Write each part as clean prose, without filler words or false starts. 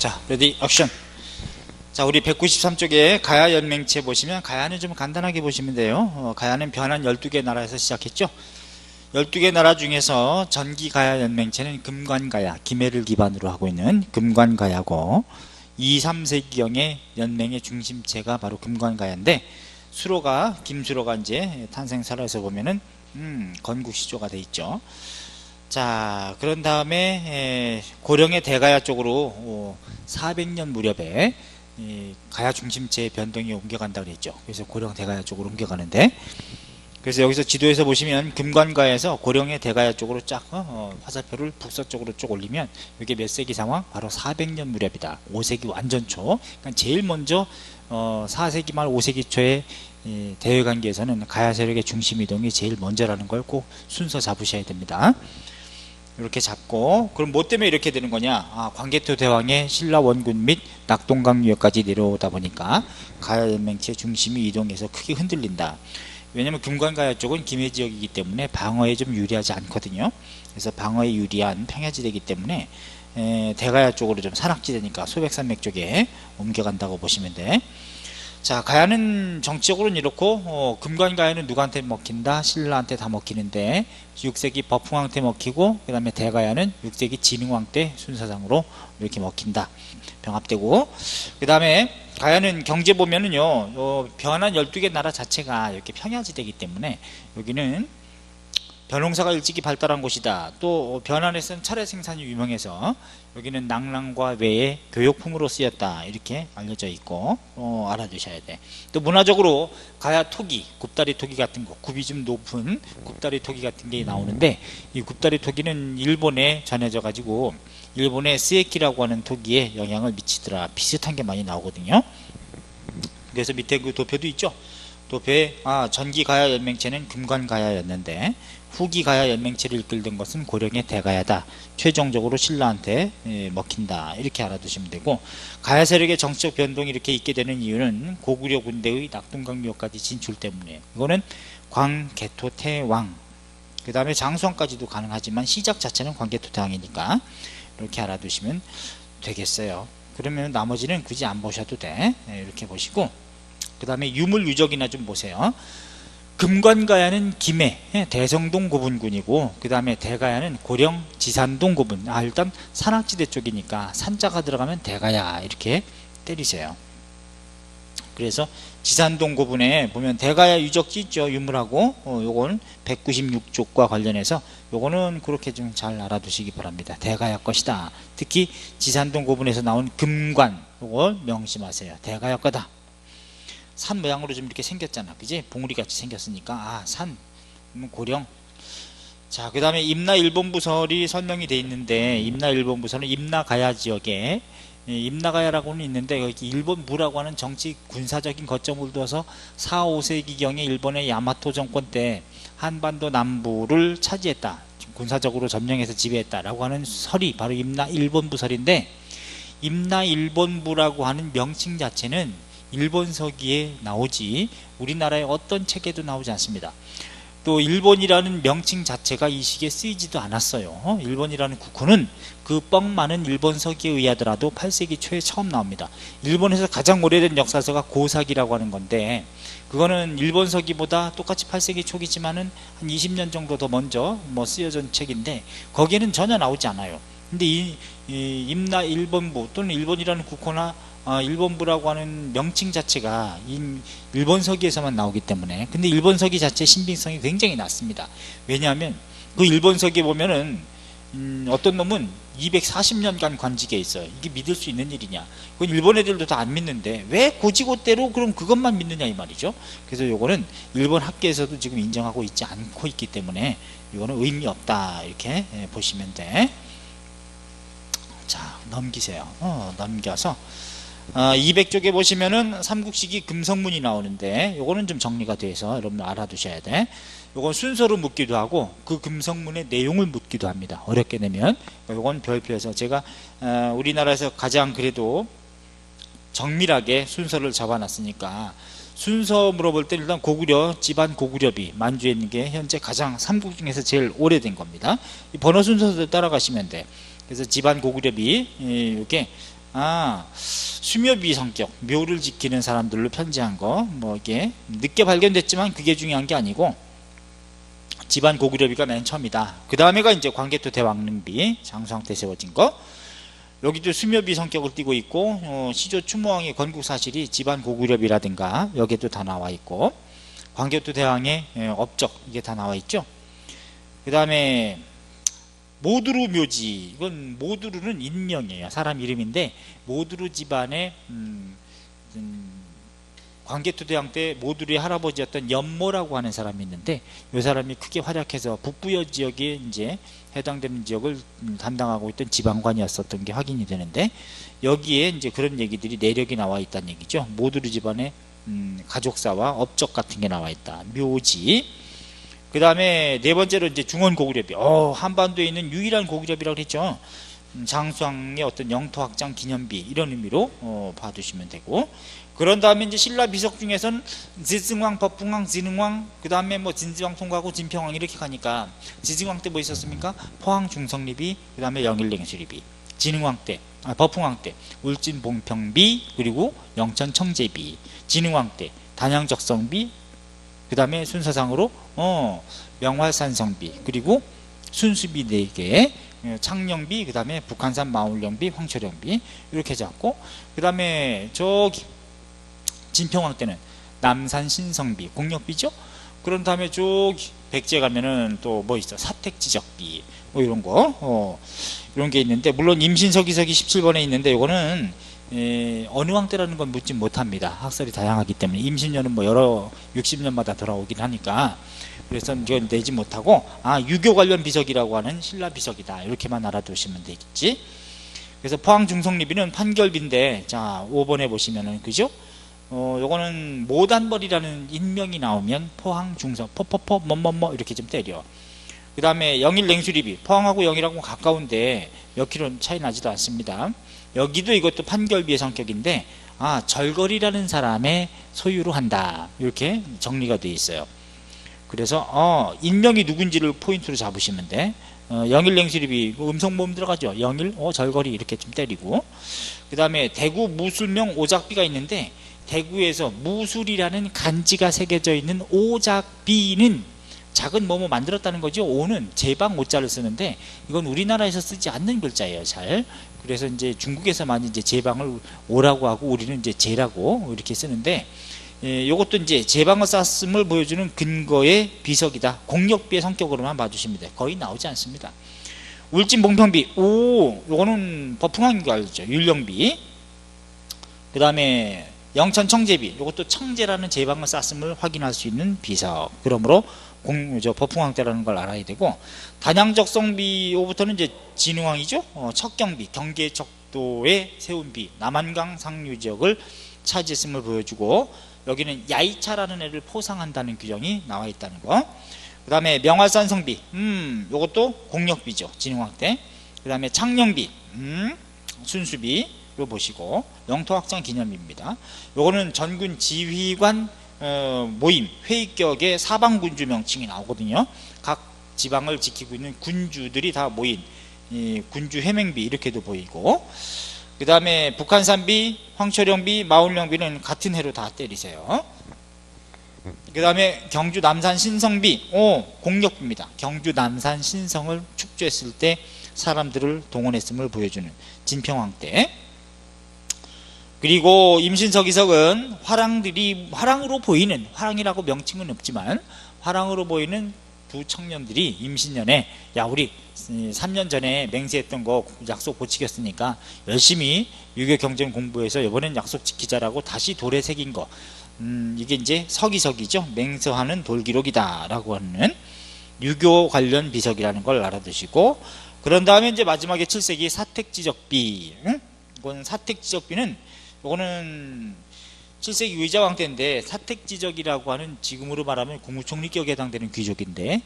자, 레디 액션. 자, 우리 193쪽에 가야 연맹체 보시면, 가야는 좀 간단하게 보시면 돼요. 가야는 변한 12개 나라에서 시작했죠. 12개 나라 중에서 전기 가야 연맹체는 금관가야, 김해를 기반으로 하고 있는 금관가야고, 2, 3세기경의 연맹의 중심체가 바로 금관가야인데, 수로가 김수로가 이제 탄생사라에서 보면은 건국시조가 돼 있죠. 자, 그런 다음에 고령의 대가야 쪽으로 400년 무렵에 가야 중심체의 변동이 옮겨간다고 그랬죠. 그래서 고령 대가야 쪽으로 옮겨가는데, 그래서 여기서 지도에서 보시면 금관가에서 고령의 대가야 쪽으로 쫙 화살표를 북서쪽으로 쭉 올리면 이게 몇 세기 상황? 바로 400년 무렵이다. 5세기 완전 초. 그러니까 제일 먼저 4세기 말 5세기 초에 대외관계에서는 가야 세력의 중심 이동이 제일 먼저라는 걸 꼭 순서 잡으셔야 됩니다. 이렇게 잡고, 그럼 뭐 때문에 이렇게 되는 거냐? 광개토 대왕의 신라 원군 및 낙동강 유역까지 내려오다 보니까 가야 연맹체 중심이 이동해서 크게 흔들린다. 왜냐면 금관가야 쪽은 김해 지역이기 때문에 방어에 좀 유리하지 않거든요. 그래서 방어에 유리한 평야지대이기 때문에 대가야 쪽으로 좀 산악지대니까 소백산맥 쪽에 옮겨간다고 보시면 돼. 자, 가야는 정치적으로는 이렇고, 금관가야는 누구한테 먹힌다? 신라한테 다 먹히는데, 6세기 버풍왕 때 먹히고, 그 다음에 대가야는 6세기 진흥왕 때 순서상으로 이렇게 먹힌다. 병합되고, 그 다음에 가야는 경제 보면은요, 변한 12개 나라 자체가 이렇게 평야지대이기 때문에, 여기는 벼농사가 일찍이 발달한 곳이다. 또 변환에서는 차례 생산이 유명해서 여기는 낭랑과 외의 교역품으로 쓰였다. 이렇게 알려져 있고 알아두셔야 돼. 또 문화적으로 가야 토기, 굽다리 토기 같은 거, 굽이 좀 높은 굽다리 토기 같은 게 나오는데, 이 굽다리 토기는 일본에 전해져 가지고 일본의 스에키라고 하는 토기에 영향을 미치더라. 비슷한 게 많이 나오거든요. 그래서 밑에 그 도표도 있죠. 도표에 전기 가야 연맹체는 금관가야였는데 후기 가야 연맹체를 이끌던 것은 고령의 대가야다. 최종적으로 신라한테 먹힌다. 이렇게 알아두시면 되고, 가야 세력의 정치적 변동이 이렇게 있게 되는 이유는 고구려 군대의 낙동강 유역까지 진출 때문에, 이거는 광개토 태왕, 그 다음에 장수왕까지도 가능하지만 시작 자체는 광개토 태왕이니까 이렇게 알아두시면 되겠어요. 그러면 나머지는 굳이 안 보셔도 돼. 이렇게 보시고, 그 다음에 유물 유적이나 좀 보세요. 금관가야는 김해 대성동 고분군이고, 그 다음에 대가야는 고령 지산동 고분. 일단 산악지대 쪽이니까 산자가 들어가면 대가야 이렇게 때리세요. 그래서 지산동 고분에 보면 대가야 유적지 있죠. 유물하고 요건 196쪽과 관련해서 요거는 그렇게 좀 잘 알아두시기 바랍니다. 대가야 것이다. 특히 지산동 고분에서 나온 금관, 요걸 명심하세요. 대가야 거다. 산 모양으로 좀 이렇게 생겼잖아, 그지? 봉우리 같이 생겼으니까 산 고령. 자, 그 다음에 임나 일본부설이 설명이 돼 있는데, 임나 일본부설은 임나가야 지역에 임나가야라고는 있는데, 여기 일본부라고 하는 정치 군사적인 거점을 둬서 4, 5세기경에 일본의 야마토 정권 때 한반도 남부를 차지했다, 군사적으로 점령해서 지배했다라고 하는 설이 바로 임나 일본부설인데, 임나 일본부라고 하는 명칭 자체는 일본 서기에 나오지 우리나라의 어떤 책에도 나오지 않습니다. 또 일본이라는 명칭 자체가 이 시기에 쓰이지도 않았어요. 일본이라는 국호는 그 뻥 많은 일본 서기에 의하더라도 8세기 초에 처음 나옵니다. 일본에서 가장 오래된 역사서가 고사기라고 하는 건데, 그거는 일본 서기보다 똑같이 8세기 초기지만은 한 20년 정도 더 먼저 쓰여진 책인데, 거기에는 전혀 나오지 않아요. 근데 이 임나 일본부 또는 일본이라는 국호나 일본부라고 하는 명칭 자체가 일본 서기에서만 나오기 때문에, 근데 일본 서기 자체의 신빙성이 굉장히 낮습니다. 왜냐하면 그 일본 서기에 보면은 어떤 놈은 240년간 관직에 있어요. 이게 믿을 수 있는 일이냐? 그건 일본 애들도 다 안 믿는데 왜 고지고대로 그럼 그것만 믿느냐 이 말이죠. 그래서 요거는 일본 학계에서도 지금 인정하고 있지 않고 있기 때문에 이거는 의미 없다, 이렇게 보시면 돼. 자, 넘기세요. 넘겨서 200쪽에 보시면은 삼국시기 금성문이 나오는데, 요거는 좀 정리가 돼서 여러분 알아두셔야 돼. 요건 순서로 묻기도 하고 그 금성문의 내용을 묻기도 합니다. 어렵게 되면 요건 별표에서 제가 우리나라에서 가장 그래도 정밀하게 순서를 잡아놨으니까, 순서 물어볼 때 일단 고구려, 집안 고구려비 만주에 있는 게 현재 가장 삼국 중에서 제일 오래된 겁니다. 이 번호 순서대로 따라가시면 돼. 그래서 집안 고구려비 이렇게 수묘비 성격, 묘를 지키는 사람들로 편지한 거, 뭐 이게 늦게 발견됐지만 그게 중요한 게 아니고 집안 고구려비가 맨 처음이다. 그 다음에가 이제 광개토 대왕릉비, 장수왕 때 세워진 거. 여기도 수묘비 성격을 띠고 있고, 시조 추모왕의 건국사실이 집안 고구려비라든가 여기에도 다 나와 있고, 광개토 대왕의 업적 이게 다 나와 있죠. 그 다음에 모두루 묘지, 이건 모두루는 인명이에요. 사람 이름인데 모두루 집안의 광개토 대왕 때 모두루의 할아버지였던 연모라고 하는 사람이 있는데 이 사람이 크게 활약해서 북부여 지역에 이제 해당되는 지역을 담당하고 있던 지방관이었었던 게 확인이 되는데 여기에 이제 그런 얘기들이 내력이 나와 있다는 얘기죠. 모두루 집안의 가족사와 업적 같은 게 나와 있다. 묘지. 그 다음에 네 번째로 이제 중원 고구려비. 한반도에 있는 유일한 고구려비라고 그랬죠. 장수왕의 어떤 영토 확장 기념비 이런 의미로 봐두시면 되고, 그런 다음에 이제 신라 비석 중에서는 지증왕, 법풍왕, 진흥왕, 그 다음에 뭐 진지왕 통과하고 진평왕 이렇게 가니까 지증왕 때 뭐 있었습니까? 포항 중성리비, 그 다음에 영일냉수리비. 진흥왕 때, 법풍왕 때 울진 봉평비, 그리고 영천 청제비. 진흥왕 때 단양적성비, 그 다음에 순서상으로 명활산성비, 그리고 순수비 4개, 창령비, 그 다음에 북한산 마울령비, 황초령비 이렇게 잡고, 그 다음에 저기 진평왕 때는 남산 신성비, 공력비죠. 그런 다음에 저기 백제 가면은 또 뭐 있어? 사택지적비 뭐 이런 거 이런 게 있는데, 물론 임신서기서기 17번에 있는데 이거는 어느 왕 때라는 건 묻지 못합니다. 학설이 다양하기 때문에. 임신년은 뭐 여러 60년마다 돌아오긴 하니까 그래서 이건 내지 못하고 유교 관련 비석이라고 하는 신라 비석이다 이렇게만 알아두시면 되겠지. 그래서 포항 중성리비는 판결비인데, 자 5번에 보시면은 그죠? 요거는 모단벌이라는 인명이 나오면 포항 중성 포포포 뭐뭐뭐 이렇게 좀 때려. 그 다음에 영일 냉수리비, 포항하고 영일하고 가까운데 몇 킬로 차이 나지도 않습니다. 여기도 이것도 판결비의 성격인데 절거리라는 사람의 소유로 한다 이렇게 정리가 되어 있어요. 그래서 인명이 누군지를 포인트로 잡으시면 돼. 영일 냉수리비 음성모음 들어가죠. 영일 절거리 이렇게 좀 때리고, 그 다음에 대구 무술명 오작비가 있는데 대구에서 무술이라는 간지가 새겨져 있는 오작비는 작은 뭐뭐 만들었다는 거죠. 오는 제방 오자를 쓰는데 이건 우리나라에서 쓰지 않는 글자예요. 잘. 그래서 이제 중국에서 많이 이제 제방을 오라고 하고 우리는 이제 제라고 이렇게 쓰는데, 요것도 이제 제방을 쌌음을 보여주는 근거의 비석이다. 공력비의 성격으로만 봐주시면 돼요. 거의 나오지 않습니다. 울진 봉평비, 요거는 법풍왕인 거 알죠. 율령비. 그 다음에 영천 청제비, 요것도 청제라는 제방을 쌌음을 확인할 수 있는 비석. 그러므로 법풍왕 때라는 걸 알아야 되고, 단양적성비 요부터는 이제 진흥왕이죠. 척경비, 경계척도에 세운 비, 남한강 상류 지역을 차지했음을 보여주고, 여기는 야이차라는 애를 포상한다는 규정이 나와 있다는 거. 그 다음에 명활산성비, 요것도 공력비죠. 진흥왕 때. 그 다음에 창령비, 순수비로 보시고, 영토확장 기념비입니다. 요거는 전군 지휘관 모임, 회의격의 사방군주 명칭이 나오거든요. 각 지방을 지키고 있는 군주들이 다 모인 군주 해맹비 이렇게도 보이고, 그 다음에 북한산비, 황초령비, 마울령비는 같은 해로 다 때리세요. 그 다음에 경주 남산 신성비, 공력비입니다. 경주 남산 신성을 축조했을 때 사람들을 동원했음을 보여주는 진평왕 때. 그리고 임신서기석은 화랑으로 보이는, 화랑이라고 명칭은 없지만 화랑으로 보이는 두 청년들이 임신년에 우리 3년 전에 맹세했던 거 약속 못 지켰으니까 열심히 유교 경전 공부해서 이번엔 약속 지키자라고 다시 돌에 새긴 거, 이게 이제 서기석이죠. 맹세하는 돌기록이다 라고 하는 유교 관련 비석이라는 걸 알아두시고, 그런 다음에 이제 마지막에 7세기 사택지적비. 이건 사택지적비는, 이거는 7세기 의자왕 때인데, 사택지적이라고 하는 지금으로 말하면 국무총리격에 해당되는 귀족인데,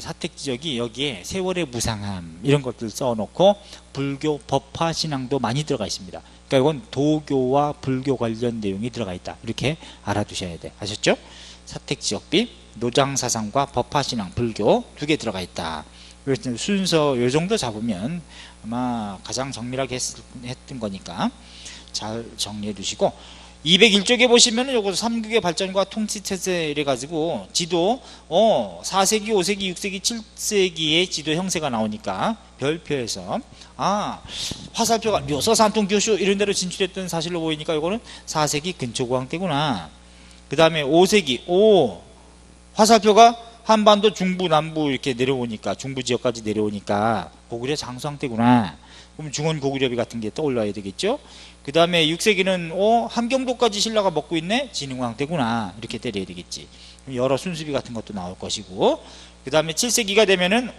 사택지적이 여기에 세월의 무상함 이런 것들 써놓고 불교 법화 신앙도 많이 들어가 있습니다. 그러니까 이건 도교와 불교 관련 내용이 들어가 있다 이렇게 알아두셔야 돼. 아셨죠? 사택지적비, 노장사상과 법화 신앙, 불교 두 개 들어가 있다. 순서 요 정도 잡으면 아마 가장 정밀하게 했던 거니까 잘 정리해 두시고, 201쪽에 보시면은 요거 삼국의 발전과 통치체제 이래 가지고 지도 4세기, 5세기, 6세기, 7세기의 지도 형세가 나오니까 별표에서 화살표가 묘서, 산통, 교슈 이런 데로 진출했던 사실로 보이니까 요거는 4세기 근초고왕 때구나. 그 다음에 5세기 화살표가 한반도 중부 남부 이렇게 내려오니까 중부 지역까지 내려오니까 고구려 장수왕 때구나. 그럼 중원 고구려비 같은 게 떠올라야 되겠죠. 그 다음에 6세기는 함경도까지 신라가 먹고 있네, 진흥왕 때구나 이렇게 때려야 되겠지. 여러 순수비 같은 것도 나올 것이고, 그 다음에 7세기가 되면은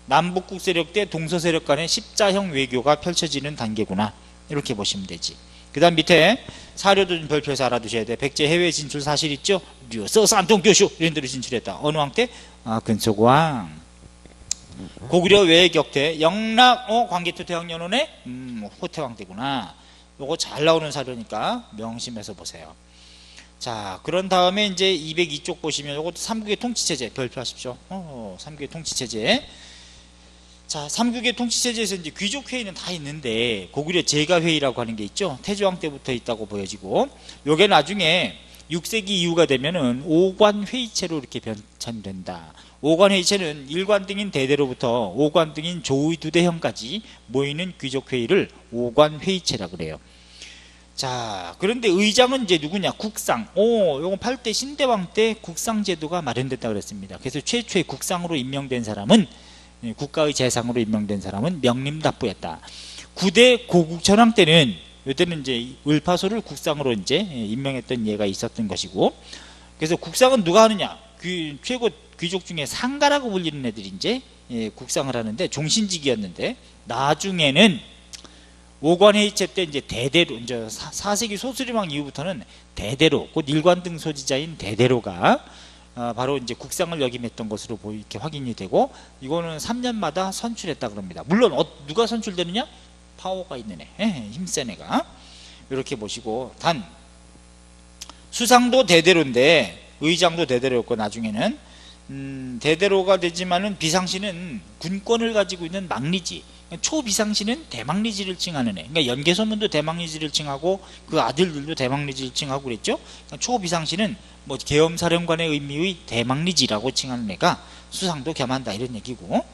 남북국 세력 대 동서 세력 간의 십자형 외교가 펼쳐지는 단계구나 이렇게 보시면 되지. 그 다음 밑에 사료도 좀 별표해서 알아두셔야 돼. 백제 해외 진출 사실 있죠. 류서, 산통, 교슈 이런 데로 진출했다. 어느 왕 때? 근초고왕. 고구려 외의 격퇴 영락 광개토 태왕년원의 호태왕 때구나. 요거 잘 나오는 사료니까 명심해서 보세요. 자, 그런 다음에 이제 202쪽 보시면 요것도 삼국의 통치체제 별표하십시오. 삼국의 통치체제. 자, 삼국의 통치체제에서 이제 귀족회의는 다 있는데 고구려 제가회의라고 하는 게 있죠. 태조왕 때부터 있다고 보여지고, 요게 나중에 6세기 이후가 되면은 오관회의체로 이렇게 변천된다. 오관회의체는 일관등인 대대로부터 오관등인 조의두대형까지 모이는 귀족회의를 오관회의체라고 그래요. 자, 그런데 의장은 이제 누구냐? 국상. 요건 8대 신대왕 때 국상제도가 마련됐다 그랬습니다. 그래서 최초의 국상으로 임명된 사람은, 국가의 재상으로 임명된 사람은 명림답부였다. 9대 고국천왕 때는, 이때는 이제 을파소를 국상으로 이제 임명했던 예가 있었던 것이고, 그래서 국상은 누가 하느냐? 최고 귀족 중에 상가라고 불리는 애들이 이제 국상을 하는데 종신직이었는데, 나중에는 오관회의체 때 이제 대대로, 이제 4세기 소수림왕 이후부터는 대대로, 곧 일관등 소지자인 대대로가 바로 이제 국상을 역임했던 것으로 이렇게 확인이 되고, 이거는 3년마다 선출했다 그럽니다. 물론 누가 선출되느냐? 파워가 있는 애, 힘센 애가. 이렇게 보시고, 단 수상도 대대로인데 의장도 대대로였고, 나중에는 대대로가 되지만은 비상시는 군권을 가지고 있는 막리지, 초비상시는 대막리지를 칭하는 애. 그러니까 연개소문도 대막리지를 칭하고 그 아들들도 대막리지를 칭하고 그랬죠. 그러니까 초비상시는 뭐 계엄사령관의 의미의 대막리지라고 칭하는 애가 수상도 겸한다 이런 얘기고,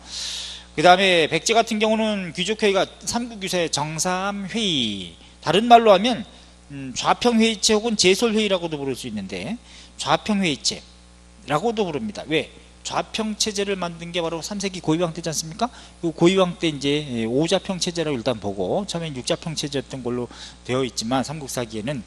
그 다음에 백제 같은 경우는 귀족회의가 삼국유사의 정삼회의, 다른 말로 하면 좌평회의체 혹은 제솔회의라고도 부를 수 있는데 좌평회의체라고도 부릅니다. 왜? 좌평체제를 만든 게 바로 3세기 고이왕 때지 않습니까? 그 고이왕 때 이제 오좌평체제라고 일단 보고, 처음엔 육좌평체제였던 걸로 되어 있지만 삼국사기에는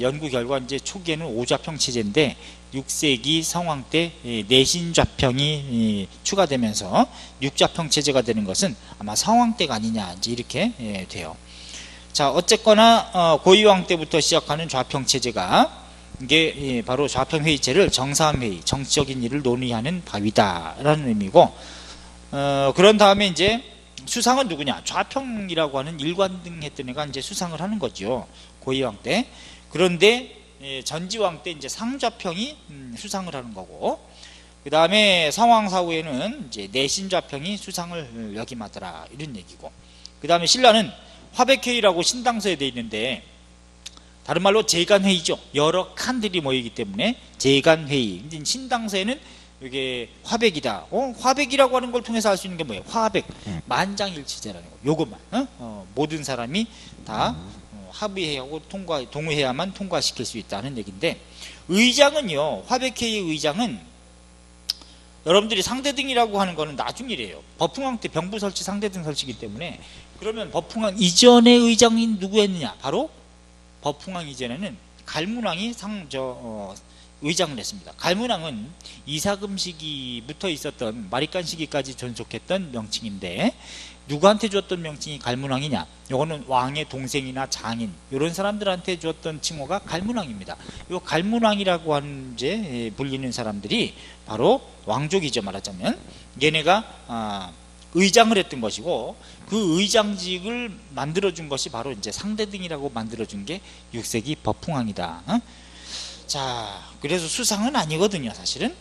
연구 결과 이제 초기에는 오좌평체제인데 6세기 성왕 때 내신좌평이 추가되면서 육좌평체제가 되는 것은 아마 성왕 때가 아니냐 이제 이렇게 돼요. 자, 어쨌거나 고이왕 때부터 시작하는 좌평체제가 이게 바로 좌평회의체를 정사회의, 정치적인 일을 논의하는 바위다라는 의미고, 그런 다음에 이제 수상은 누구냐? 좌평이라고 하는 일관등 했던 애가 이제 수상을 하는 거죠. 고이왕 때. 그런데 전지왕 때 이제 상좌평이 수상을 하는 거고, 그 다음에 성왕 사후에는 이제 내신좌평이 수상을 역임하더라 이런 얘기고, 그 다음에 신라는 화백회의라고 신당서에 돼 있는데 다른 말로 재간회의죠. 여러 칸들이 모이기 때문에 재간회의. 신당서에는 이게 화백이다. 화백이라고 하는 걸 통해서 알 수 있는 게 뭐예요? 화백, 만장일치제라는 거. 요것만 모든 사람이 다 합의하고 동의해야만 통과시킬 수 있다는 얘기인데, 의장은요, 화백회의 의장은 여러분들이 상대등이라고 하는 거는 나중이래요. 법흥왕 때 병부 설치, 상대등 설치이기 때문에. 그러면 법흥왕 이전의 의장인 누구였느냐? 바로 법흥왕 이전에는 갈문왕이 의장을 했습니다. 갈문왕은 이사금 시기부터 있었던 마리깐 시기까지 존속했던 명칭인데, 누구한테 주었던 명칭이 갈문왕이냐? 요거는 왕의 동생이나 장인 이런 사람들한테 주었던 칭호가 갈문왕입니다. 요 갈문왕이라고 하는 이제 불리는 사람들이 바로 왕족이죠. 말하자면 얘네가 의장을 했던 것이고, 그 의장직을 만들어준 것이 바로 이제 상대등이라고 만들어준 게 6세기 법흥왕이다. 자, 그래서 수상은 아니거든요, 사실은.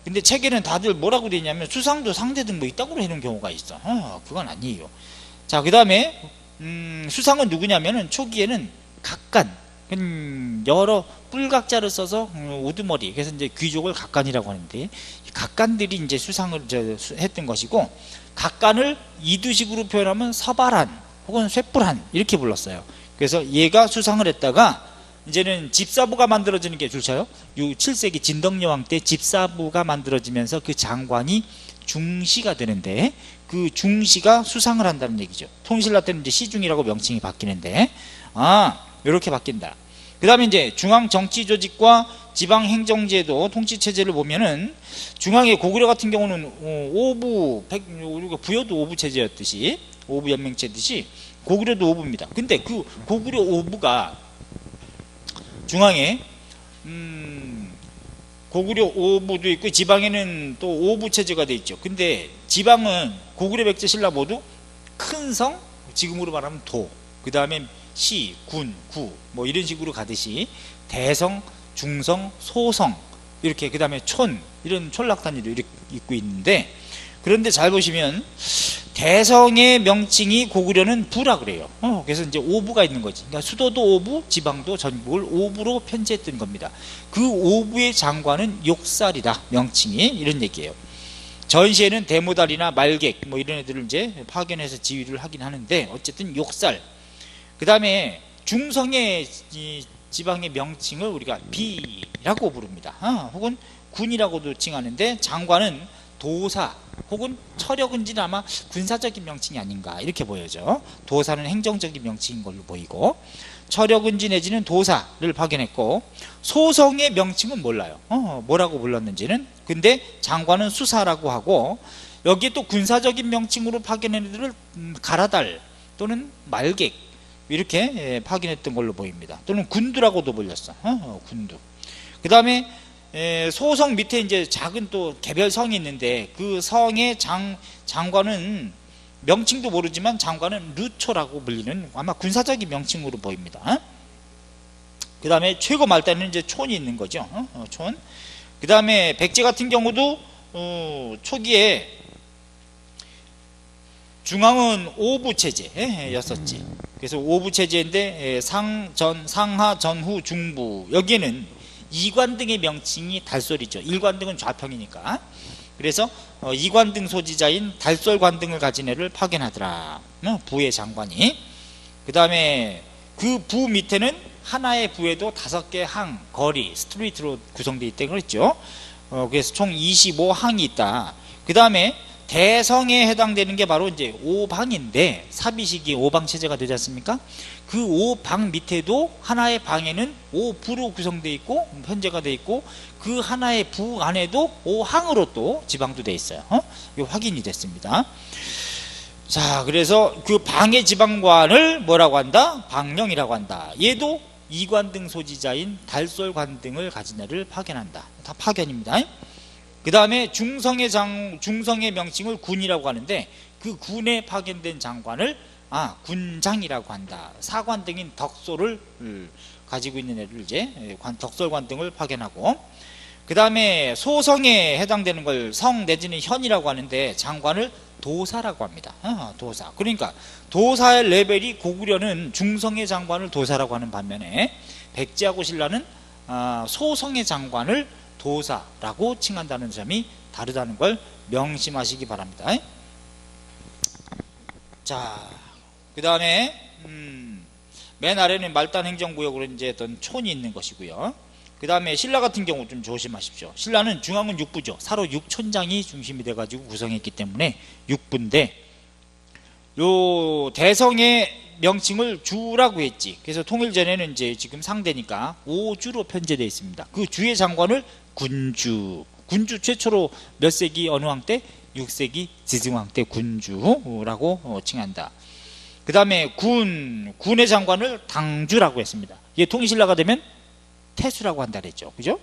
근데 책에는 다들 뭐라고 되어 있냐면 수상도 상대등 뭐 있다고 해놓은 경우가 있어. 그건 아니에요. 자, 그 다음에 수상은 누구냐면은 초기에는 각간, 여러 뿔각자를 써서 우두머리, 그래서 이제 귀족을 각간이라고 하는데, 각간들이 이제 수상을 했던 것이고, 각간을 이두식으로 표현하면 서발한 혹은 쇠뿔한 이렇게 불렀어요. 그래서 얘가 수상을 했다가 이제는 집사부가 만들어지는 게 줄쳐요. 7세기 진덕여왕 때 집사부가 만들어지면서 그 장관이 중시가 되는데, 그 중시가 수상을 한다는 얘기죠. 통신라 때는 이제 시중이라고 명칭이 바뀌는데, 이렇게 바뀐다. 그 다음에 이제 중앙 정치 조직과 지방 행정제도 통치 체제를 보면은, 중앙의 고구려 같은 경우는 우리가 부여도 오부 체제였듯이, 오부 연맹체듯이 고구려도 오부입니다. 근데 그 고구려 오부가 중앙에 고구려 오부도 있고 지방에는 또 오부 체제가 돼 있죠. 근데 지방은 고구려 백제 신라 모두 큰 성, 지금으로 말하면 도, 그 다음에 시, 군, 구 뭐 이런 식으로 가듯이 대성, 중성, 소성 이렇게, 그 다음에 촌, 이런 촌락 단위로 이렇게 있고 있는데, 그런데 잘 보시면 대성의 명칭이 고구려는 부라 그래요. 그래서 이제 오부가 있는 거지. 그러니까 수도도 오부, 지방도 전국을 오부로 편제했던 겁니다. 그 오부의 장관은 욕살이다, 명칭이. 이런 얘기예요. 전시에는 대모달이나 말객 뭐 이런 애들을 이제 파견해서 지휘를 하긴 하는데, 어쨌든 욕살. 그 다음에 중성의 지방의 명칭을 우리가 비라고 부릅니다. 혹은 군이라고도 칭하는데, 장관은 도사 혹은 처력은지는 아마 군사적인 명칭이 아닌가 이렇게 보여져. 도사는 행정적인 명칭인 걸로 보이고, 처력은지 내지는 도사를 파견했고, 소성의 명칭은 몰라요. 뭐라고 불렀는지는. 근데 장관은 수사라고 하고, 여기에 또 군사적인 명칭으로 파견한 애들을 가라달 또는 말객 이렇게 파견했던 걸로 보입니다. 또는 군두라고도 불렸어. 군두. 그 다음에 소성 밑에 이제 작은 또 개별 성이 있는데, 그 성의 장관은 명칭도 모르지만 장관은 르초라고 불리는 아마 군사적인 명칭으로 보입니다. 그 다음에 최고 말단에는 이제 촌이 있는 거죠. 촌. 그 다음에 백제 같은 경우도 초기에 중앙은 오부 체제였었지. 그래서 오부 체제인데 상하, 전후, 중부, 여기에는 이관 등의 명칭이 달솔이죠. 일관등은 좌평이니까. 그래서 이관등 소지자인 달솔관등을 가진 애를 파견하더라, 부의 장관이. 그 다음에 그 부 밑에는 하나의 부에도 5개 항, 거리, 스트리트로 구성되어 있다고 그랬죠. 그래서 총 25항이 있다. 그 다음에 대성에 해당되는 게 바로 이제 5방인데, 사비식이 5방 체제가 되지 않습니까? 그 5방 밑에도 하나의 방에는 5부로 구성되어 있고 편제가 되어 있고, 그 하나의 부 안에도 5항으로 또 지방도 되어 있어요. 이거 확인이 됐습니다. 자, 그래서 그 방의 지방관을 뭐라고 한다? 방령이라고 한다. 얘도 이관등 소지자인 달솔관등을 가진 애를 파견한다. 다 파견입니다. 그 다음에 중성의 명칭을 군이라고 하는데, 그 군에 파견된 장관을 군장이라고 한다. 사관등인 덕소를 가지고 있는 애를 이제 덕솔관등을 파견하고, 그 다음에 소성에 해당되는 걸 성 내지는 현이라고 하는데, 장관을 도사라고 합니다. 도사. 그러니까 도사의 레벨이 고구려는 중성의 장관을 도사라고 하는 반면에, 백제하고 신라는 소성의 장관을 도사라고 칭한다는 점이 다르다는 걸 명심하시기 바랍니다. 자, 그 다음에 맨 아래는 말단 행정구역으로 이제 어떤 촌이 있는 것이고요. 그 다음에 신라 같은 경우 좀 조심하십시오. 신라는 중앙은 육부죠. 사로 육촌장이 중심이 돼가지고 구성했기 때문에 육부인데, 요 대성의 명칭을 주라고 했지. 그래서 통일 전에는 이제 지금 상대니까 5주로 편제되어 있습니다. 그 주의 장관을 군주 최초로 몇 세기 어느 왕 때? 6세기 지증왕 때 군주라고 칭한다. 그 다음에 군의 장관을 당주라고 했습니다. 이게 통일신라가 되면 태수라고 한다 그랬죠. 그죠?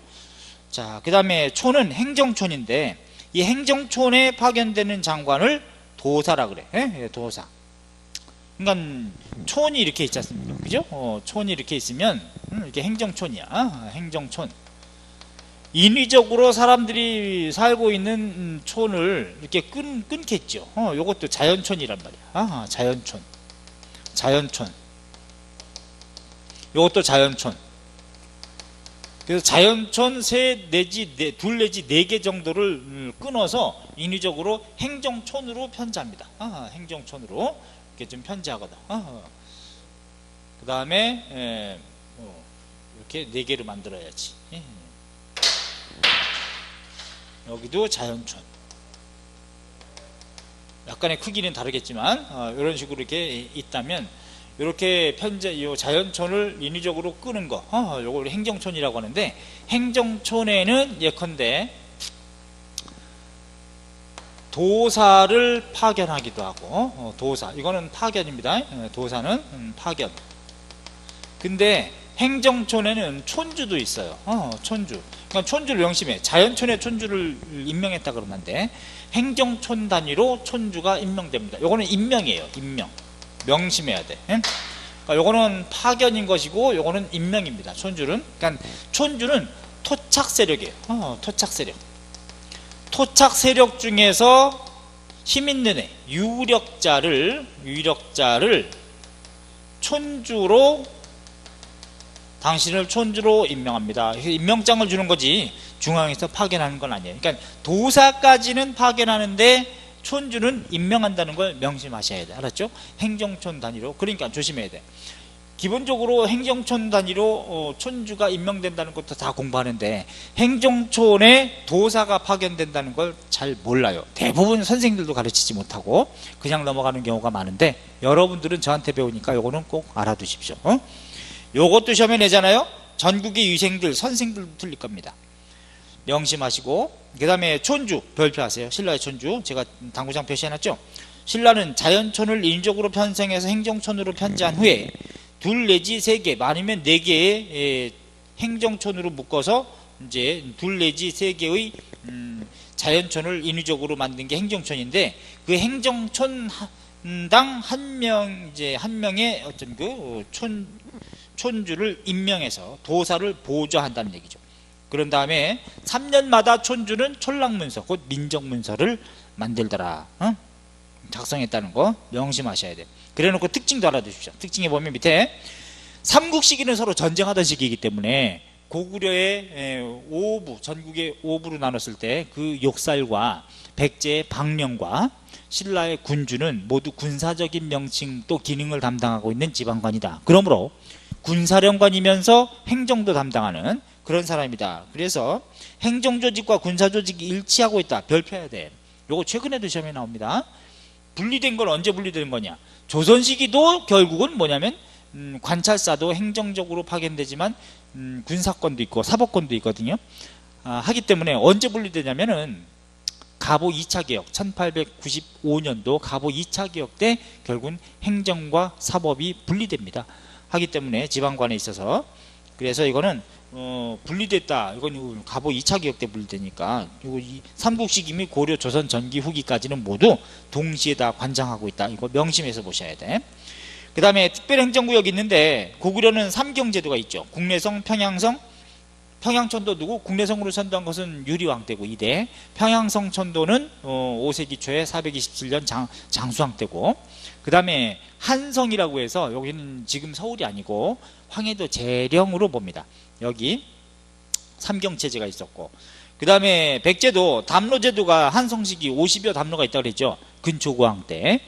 자, 그 다음에 촌은 행정촌인데, 이 행정촌에 파견되는 장관을 도사라 그래. 도사. 그러니까 촌이 이렇게 있지 않습니까? 그죠? 촌이 이렇게 있으면 이게 행정촌이야. 행정촌. 인위적으로 사람들이 살고 있는 촌을 이렇게 끊겠죠. 요것도 자연촌이란 말이야. 자연촌. 요것도 자연촌. 그래서 자연촌 둘 내지 네 개 정도를 끊어서 인위적으로 행정촌으로 편제합니다. 행정촌으로 이렇게 좀 편제하거든. 그 다음에 이렇게 네 개를 만들어야지. 여기도 자연촌. 약간의 크기는 다르겠지만 이런 식으로 이렇게 있다면 이렇게 이 자연촌을 인위적으로 끄는 거, 요걸 행정촌이라고 하는데, 행정촌에는 예컨대 도사를 파견하기도 하고, 도사, 이거는 파견입니다. 도사는 파견. 근데 행정촌에는 촌주도 있어요. 촌주. 그러니까 촌주를 명심해. 자연촌에 촌주를 임명했다 그러는데, 행정촌 단위로 촌주가 임명됩니다. 요거는 임명이에요. 임명. 명심해야 돼. 그러니까 요거는 파견인 것이고, 요거는 임명입니다. 촌주는. 그러니까 촌주는 토착 세력이에요. 토착 세력. 토착 세력 중에서 힘 있는 애, 유력자를 촌주로, 당신을 촌주로 임명합니다. 임명장을 주는 거지 중앙에서 파견하는 건 아니에요. 그러니까 도사까지는 파견하는데 촌주는 임명한다는 걸 명심하셔야 돼. 알았죠? 행정촌 단위로. 그러니까 조심해야 돼. 기본적으로 행정촌 단위로 촌주가 임명된다는 것도 다 공부하는데, 행정촌에 도사가 파견된다는 걸 잘 몰라요. 대부분 선생님들도 가르치지 못하고 그냥 넘어가는 경우가 많은데, 여러분들은 저한테 배우니까 요거는 꼭 알아두십시오. 요것도 시험에 내잖아요. 전국의 유생들, 선생들도 틀릴 겁니다. 명심하시고, 그 다음에 촌주 별표하세요. 신라의 촌주 제가 당구장 표시해놨죠. 신라는 자연촌을 인위적으로 편성해서 행정촌으로 편제한 후에 둘 내지 세 개, 많으면 네 개의 행정촌으로 묶어서 이제 둘 내지 세 개의 자연촌을 인위적으로 만든 게 행정촌인데, 그 행정촌당 한 명의 어떤 그 촌주를 임명해서 도사를 보좌한다는 얘기죠. 그런 다음에 3년마다 촌주는 촌락문서, 곧 민정문서를 만들더라. 작성했다는 거 명심하셔야 돼요. 그래놓고 특징도 알아두십시오. 특징에 보면 밑에 삼국시기는 서로 전쟁하던 시기이기 때문에 고구려의 5부, 전국의 5부로 나눴을 때 그 욕살과 백제의 방령과 신라의 군주는 모두 군사적인 명칭 또 기능을 담당하고 있는 지방관이다. 그러므로 군사령관이면서 행정도 담당하는 그런 사람이다. 그래서 행정조직과 군사조직이 일치하고 있다. 별표해야 돼. 요거 최근에도 시험에 나옵니다. 분리된 건 언제 분리된 거냐? 조선시기도 결국은 뭐냐면 관찰사도 행정적으로 파견되지만 군사권도 있고 사법권도 있거든요. 하기 때문에 언제 분리되냐면은 가보 2차 개혁, 1895년도 가보 2차 개혁 때 결국은 행정과 사법이 분리됩니다. 하기 때문에 지방관에 있어서, 그래서 이거는 분리됐다. 이건 가보 2차 개혁 때 분리되니까, 그리고 이 삼국시기 및 고려, 조선, 전기, 후기까지는 모두 동시에 다 관장하고 있다. 이거 명심해서 보셔야 돼. 그 다음에 특별행정구역이 있는데, 고구려는 삼경제도가 있죠. 국내성, 평양성, 평양천도 누구? 국내성으로 선도한 것은 유리왕 때고 2대. 평양성 천도는 5세기 초에 427년 장수왕 때고, 그 다음에 한성이라고 해서 여기는 지금 서울이 아니고 황해도 재령으로 봅니다. 여기 삼경체제가 있었고, 그 다음에 백제도 담로제도가 한성시기 50여 담로가 있다고 그랬죠. 근초구왕 때.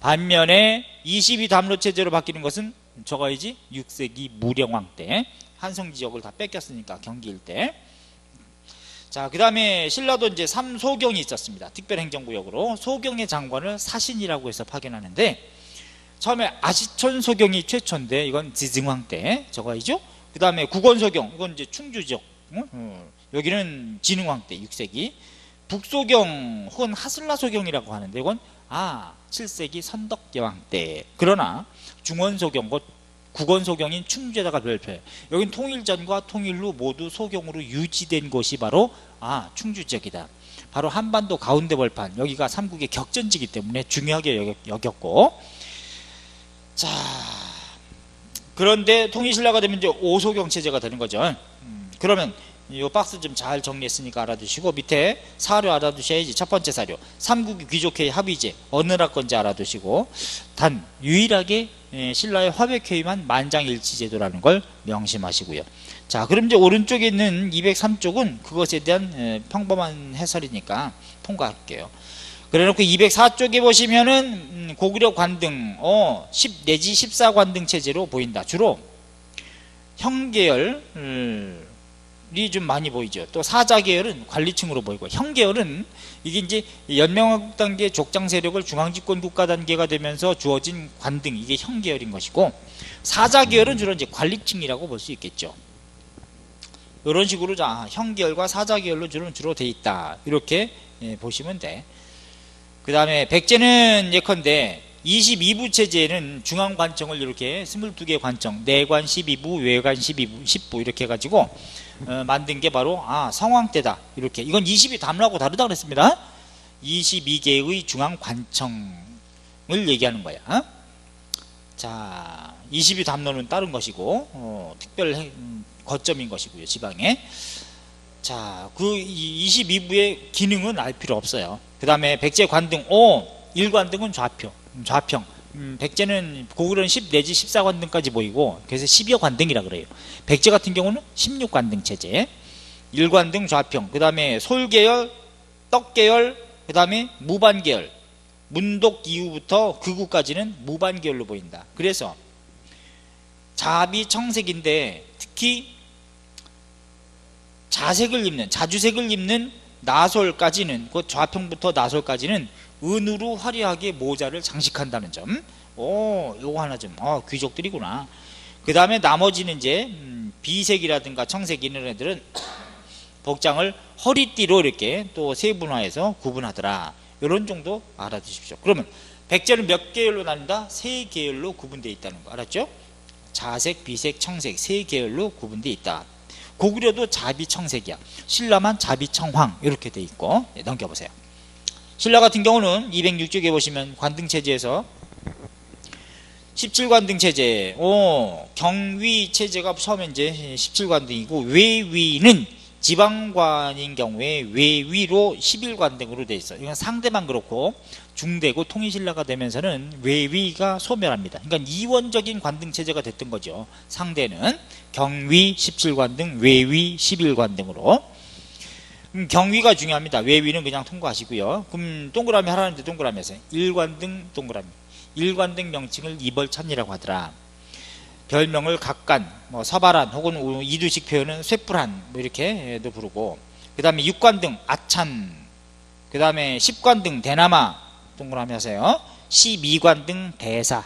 반면에 22담로체제로 바뀌는 것은 저거이지 6세기 무령왕 때. 한성지역을 다 뺏겼으니까 경기 일대. 자, 그 다음에 신라도 이제 삼소경이 있었습니다. 특별행정구역으로. 소경의 장관을 사신이라고 해서 파견하는데, 처음에 아시촌 소경이 최초인데 이건 지증왕 때 저거이죠. 그 다음에 국원소경, 이건 이제 충주지역. 여기는 진흥왕 때 6세기. 북소경 혹은 하슬라소경이라고 하는데 이건 7세기 선덕여왕 때. 그러나 중원소경, 곧 국원소경인 충주에다가 별표해. 여긴 통일전과 통일 후 모두 소경으로 유지된 곳이 바로 충주 지역이다. 바로 한반도 가운데 벌판, 여기가 삼국의 격전지기 때문에 중요하게 여겼고, 자, 그런데 통일신라가 되면 이제 오소경 체제가 되는 거죠. 그러면 이 박스 좀 잘 정리했으니까 알아두시고 밑에 사료 알아두셔야지. 첫 번째 사료 삼국이 귀족회의 합의제 어느 나라 건지 알아두시고 단 유일하게 신라의 화백회의만 만장일치제도라는 걸 명심하시고요. 자, 그럼 이제 오른쪽에 있는 203쪽은 그것에 대한 평범한 해설이니까 통과할게요. 그래놓고 204쪽에 보시면은 고구려 관등 10 내지 14관등 체제로 보인다. 주로 형계열이 좀 많이 보이죠. 또 사자계열은 관리층으로 보이고, 형계열은 이게 이제 연명왕국 단계 족장 세력을 중앙집권 국가 단계가 되면서 주어진 관등, 이게 형계열인 것이고, 사자계열은 주로 이제 관리층이라고 볼 수 있겠죠. 이런 식으로 형계열과 사자계열로 주로 돼 있다. 이렇게 보시면 돼. 그 다음에 백제는 예컨대 22부 체제에는 중앙관청을 이렇게 22개 관청, 내관 12부, 외관 12부, 10부 이렇게 해가지고 만든 게 바로 성왕 때다. 이렇게. 이건 22담론하고 다르다 그랬습니다. 22개의 중앙관청을 얘기하는 거야. 자, 22담론은 다른 것이고 특별 거점인 것이고요, 지방에. 자, 그 22부의 기능은 알 필요 없어요. 그 다음에 백제 관등 1관등은 좌평. 백제는 고구려는 10 내지 14관등까지 보이고, 그래서 10여 관등이라 그래요. 백제 같은 경우는 16관등 체제. 1관등 좌평. 그 다음에 솔계열, 떡계열, 그 다음에 무반계열. 문독 이후부터 극우까지는 무반계열로 보인다. 그래서 자비청색인데 특히 자주색을 입는 나솔까지는, 그 좌평부터 나솔까지는 은으로 화려하게 모자를 장식한다는 점. 요거 하나 좀 귀족들이구나. 그 다음에 나머지는 이제 비색이라든가 청색 이런 애들은 복장을 허리띠로 이렇게 또 세분화해서 구분하더라. 이런 정도 알아두십시오. 그러면 백제는 몇 계열로 나뉜다? 세 계열로 구분되어 있다는 거 알았죠? 자색, 비색, 청색 세 계열로 구분되어 있다. 고구려도 자비청색이야. 신라만 자비청황 이렇게 돼 있고. 넘겨보세요. 신라 같은 경우는 206쪽에 보시면 관등체제에서 17관등 체제, 경위 체제가 처음에 이제 17관등이고, 외위는 지방관인 경우에 외위로 11관등으로 돼 있어. 이건 상대만 그렇고, 중대고 통일신라가 되면서는 외위가 소멸합니다. 그러니까 이원적인 관등 체제가 됐던 거죠. 상대는 경위 17관등, 외위 11관등으로. 경위가 중요합니다. 외위는 그냥 통과하시고요. 그럼 동그라미 하라는데 동그라미 하세요. 1관등 동그라미. 1관등 명칭을 이벌찬이라고 하더라. 별명을 각간, 서발한 혹은 이두식 표현은 쇠뿔한 이렇게도 부르고, 그 다음에 6관등 아찬, 그 다음에 10관등 대나마 동그라미 하세요. 12관등 대사.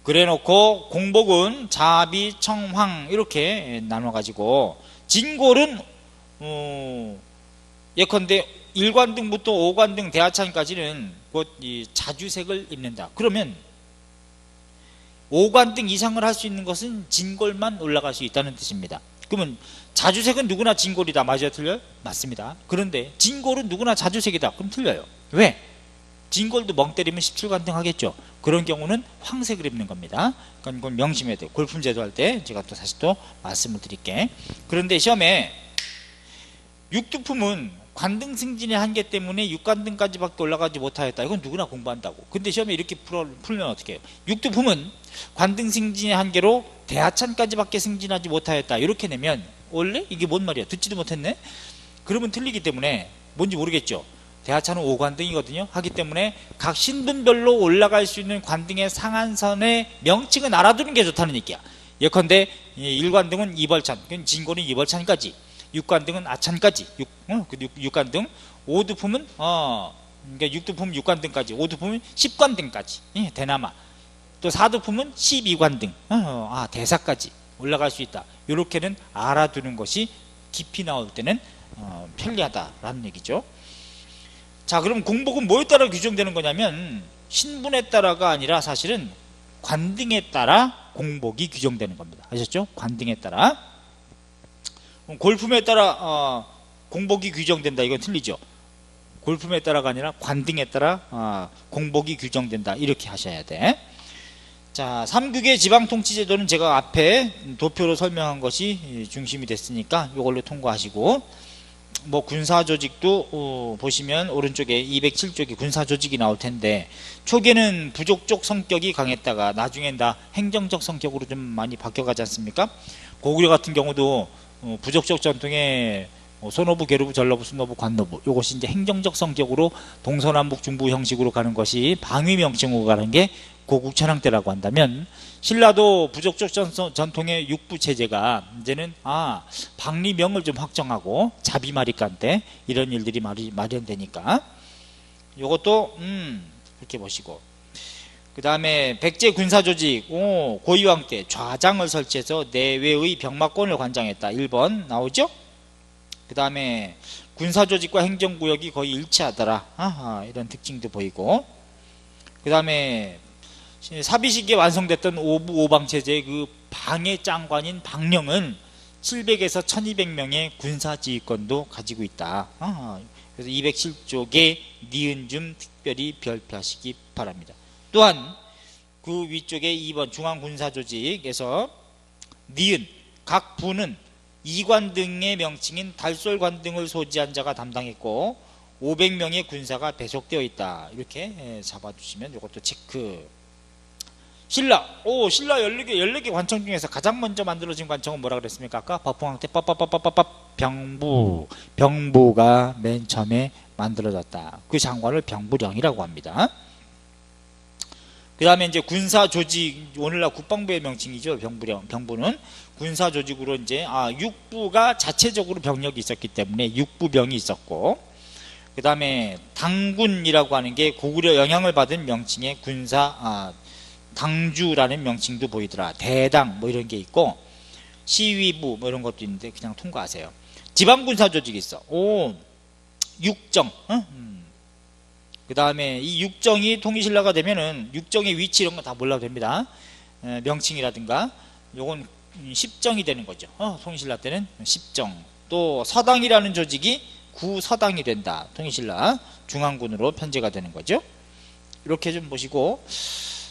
그래놓고 공복은 자비, 청황 이렇게 나눠가지고, 진골은 예컨대 1관등부터 5관등 대하찬까지는 곧 이 자주색을 입는다. 그러면 5관등 이상을 할 수 있는 것은 진골만 올라갈 수 있다는 뜻입니다. 그러면 자주색은 누구나 진골이다. 맞아요? 틀려요? 맞습니다. 그런데 진골은 누구나 자주색이다. 그럼 틀려요. 왜? 진골도 멍 때리면 17관등 하겠죠. 그런 경우는 황색을 입는 겁니다. 그러니까 이건 명심해야 돼요. 골품제도 할 때 제가 또 다시 또 말씀을 드릴게. 그런데 시험에 육두품은 관등 승진의 한계 때문에 6관등까지밖에 올라가지 못하였다. 이건 누구나 공부한다고. 근데 시험에 이렇게 풀면 어떻게 해요? 육두품은 관등 승진의 한계로 대하찬까지밖에 승진하지 못하였다. 이렇게 내면 원래 이게 뭔 말이야? 듣지도 못했네? 그러면 틀리기 때문에 뭔지 모르겠죠. 대하찬은 5관등이거든요. 하기 때문에 각 신분별로 올라갈 수 있는 관등의 상한선의 명칭은 알아두는 게 좋다는 얘기야. 예컨대 1관등은 이벌찬, 진골은 이벌찬까지, 6관등은 아찬까지, 6관등, 5두품은 그러니까 6두품 6관등까지, 5두품은 10관등까지, 대나마, 또 4두품은 12관등, 대사까지 올라갈 수 있다. 이렇게는 알아두는 것이 깊이 나올 때는 편리하다라는 얘기죠. 자, 그럼 공복은 뭐에 따라 규정되는 거냐면 신분에 따라가 아니라 사실은 관등에 따라 공복이 규정되는 겁니다. 아셨죠? 관등에 따라. 골품에 따라 공복이 규정된다. 이건 틀리죠. 골품에 따라가 아니라 관등에 따라 공복이 규정된다. 이렇게 하셔야 돼. 자, 삼국의 지방통치제도는 제가 앞에 도표로 설명한 것이 중심이 됐으니까 이걸로 통과하시고, 뭐 군사조직도 보시면 오른쪽에 207쪽에 군사조직이 나올 텐데, 초기에는 부족적 성격이 강했다가 나중엔 다 행정적 성격으로 좀 많이 바뀌어가지 않습니까? 고구려 같은 경우도 부족적 전통에 소노부, 계루부, 전러부, 순노부, 관노부, 이것이 이제 행정적 성격으로 동서남북 중부 형식으로 가는 것이 방위명칭으로 가는 게 고국천황 때라고 한다면, 신라도 부족적 전통의 육부 체제가 이제는 방리명을 좀 확정하고 자비마리간 때 이런 일들이 마련되니까 이것도 그렇게 보시고, 그 다음에 백제 군사조직, 고이왕 때 좌장을 설치해서 내외의 병마권을 관장했다. 1번 나오죠? 그 다음에 군사조직과 행정구역이 거의 일치하더라. 이런 특징도 보이고, 그 다음에 사비 시기에 완성됐던 오부 오방체제의 그 방해 장관인 방령은 700에서 1200명의 군사지휘권도 가지고 있다. 그래서 207쪽에 니은 좀 특별히 별표하시기 바랍니다. 또한 그 위쪽에 2번 중앙군사조직에서 니은 각 부는 이관 등의 명칭인 달솔관 등을 소지한 자가 담당했고 500명의 군사가 배속되어 있다. 이렇게 잡아주시면 이것도 체크. 신라 14개 관청 중에서 가장 먼저 만들어진 관청은 뭐라 그랬습니까? 아까 법흥왕 때 병부가 맨 처음에 만들어졌다. 그 장관을 병부령이라고 합니다. 그 다음에 이제 군사조직, 오늘날 국방부의 명칭이죠. 병부는 군사조직으로 이제 육부가 자체적으로 병력이 있었기 때문에 육부병이 있었고, 그 다음에 당군이라고 하는 게 고구려 영향을 받은 명칭의 당주라는 명칭도 보이더라. 대당 뭐 이런 게 있고, 시위부 뭐 이런 것도 있는데 그냥 통과하세요. 지방군사조직이 있어. 육정. 그 다음에 이 육정이 통일신라가 되면은 육정의 위치 이런 거 다 몰라도 됩니다. 명칭이라든가 요건 십정이 되는 거죠. 통일신라 때는 십정. 또 서당이라는 조직이 구서당이 된다. 통일신라 중앙군으로 편제가 되는 거죠. 이렇게 좀 보시고,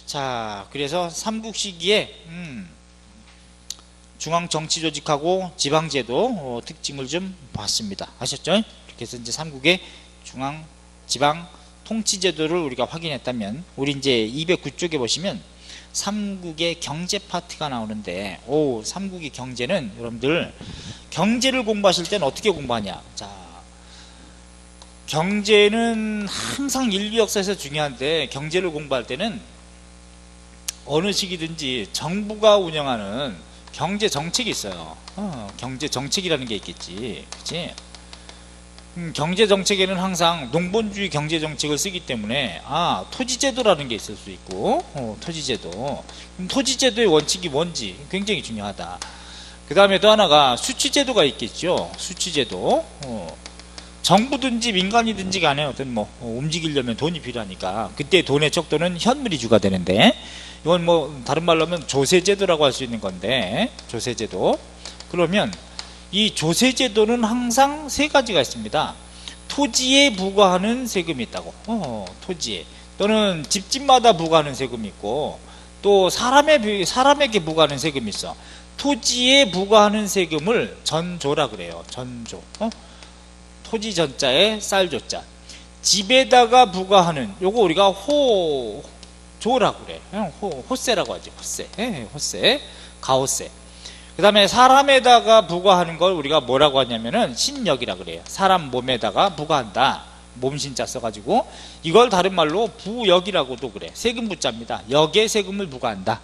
자, 그래서 삼국 시기에 중앙정치조직하고 지방제도 특징을 좀 봤습니다. 아셨죠? 이렇게 해서 이제 삼국의 중앙, 지방, 통치제도를 우리가 확인했다면, 우리 이제 209쪽에 보시면 삼국의 경제 파트가 나오는데, 삼국의 경제는 여러분들 경제를 공부하실 때는 어떻게 공부하냐? 자, 경제는 항상 인류 역사에서 중요한데, 경제를 공부할 때는 어느 시기든지 정부가 운영하는 경제 정책이 있어요. 경제 정책이라는 게 있겠지, 그렇지? 경제 정책에는 항상 농본주의 경제 정책을 쓰기 때문에 토지제도라는 게 있을 수 있고, 토지제도. 토지제도의 원칙이 뭔지 굉장히 중요하다. 그 다음에 또 하나가 수취제도가 있겠죠. 수취제도. 정부든지 민간이든지 간에 어떤 움직이려면 돈이 필요하니까 그때 돈의 척도는 현물이 주가 되는데, 이건 다른 말로 하면 조세제도라고 할 수 있는 건데, 조세제도. 그러면 이 조세제도는 항상 세 가지가 있습니다. 토지에 부과하는 세금이 있다고. 토지에. 또는 집집마다 부과하는 세금이 있고, 또 사람에게 부과하는 세금이 있어. 토지에 부과하는 세금을 전조라 그래요. 전조. 토지 전자에 쌀조자. 집에다가 부과하는, 요거 우리가 조라고 그래. 호세라고 하지. 호세. 가호세. 그 다음에 사람에다가 부과하는 걸 우리가 뭐라고 하냐면은 신역이라 그래요. 사람 몸에다가 부과한다. 몸신자 써가지고, 이걸 다른 말로 부역이라고도 그래. 세금 부자입니다. 역에 세금을 부과한다.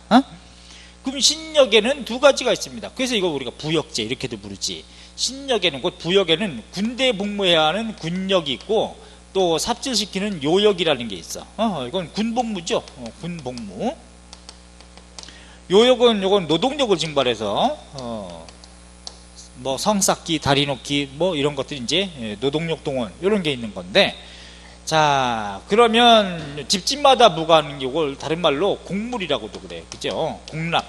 그럼 신역에는 두 가지가 있습니다. 그래서 이거 우리가 부역제 이렇게도 부르지. 신역에는, 곧 부역에는 군대 복무해야 하는 군역이 있고, 또 삽질시키는 요역이라는 게 있어. 이건 군복무죠. 군복무. 요건 노동력을 징발해서 성쌓기, 다리 놓기 이런 것들 이제 노동력 동원 이런 게 있는 건데, 자, 그러면 집집마다 부과하는 게 이걸 다른 말로 공물이라고도 그래. 그죠? 공납.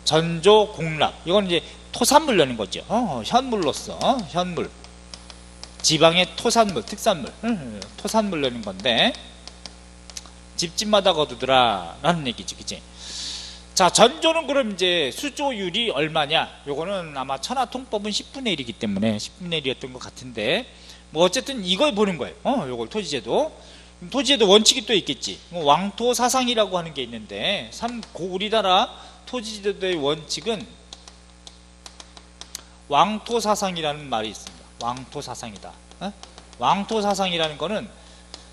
전조 공납. 이건 이제 토산물 내는 거죠. 현물로서 현물. 지방의 토산물, 특산물, 토산물 내는 건데, 집집마다 거두더라 라는 얘기지, 그치? 자, 전조는 그럼 이제 수조율이 얼마냐? 요거는 아마 천하통법은 10분의 1이기 때문에 10분의 1이었던 것 같은데, 뭐 어쨌든 이걸 보는 거예요. 요걸 토지제도. 토지제도 원칙이 또 있겠지. 왕토사상이라고 하는 게 있는데, 우리나라 토지제도의 원칙은 왕토사상이라는 말이 있습니다. 왕토사상이다. 왕토사상이라는 거는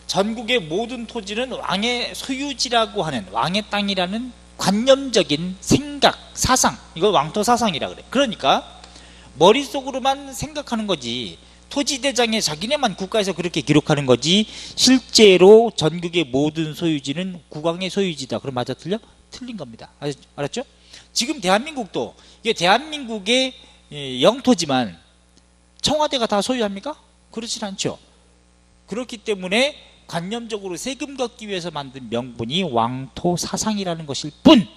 전국의 모든 토지는 왕의 소유지라고 하는, 왕의 땅이라는 관념적인 생각, 사상, 이걸 왕토사상이라 그래. 그러니까 머릿속으로만 생각하는 거지, 토지대장에 자기네만 국가에서 그렇게 기록하는 거지, 실제로 전국의 모든 소유지는 국왕의 소유지다. 그럼 맞아, 틀려? 틀린 겁니다. 알았죠? 지금 대한민국도 이게 대한민국의 영토지만 청와대가 다 소유합니까? 그렇진 않죠. 그렇기 때문에 관념적으로 세금 걷기 위해서 만든 명분이 왕토사상이라는 것일 뿐,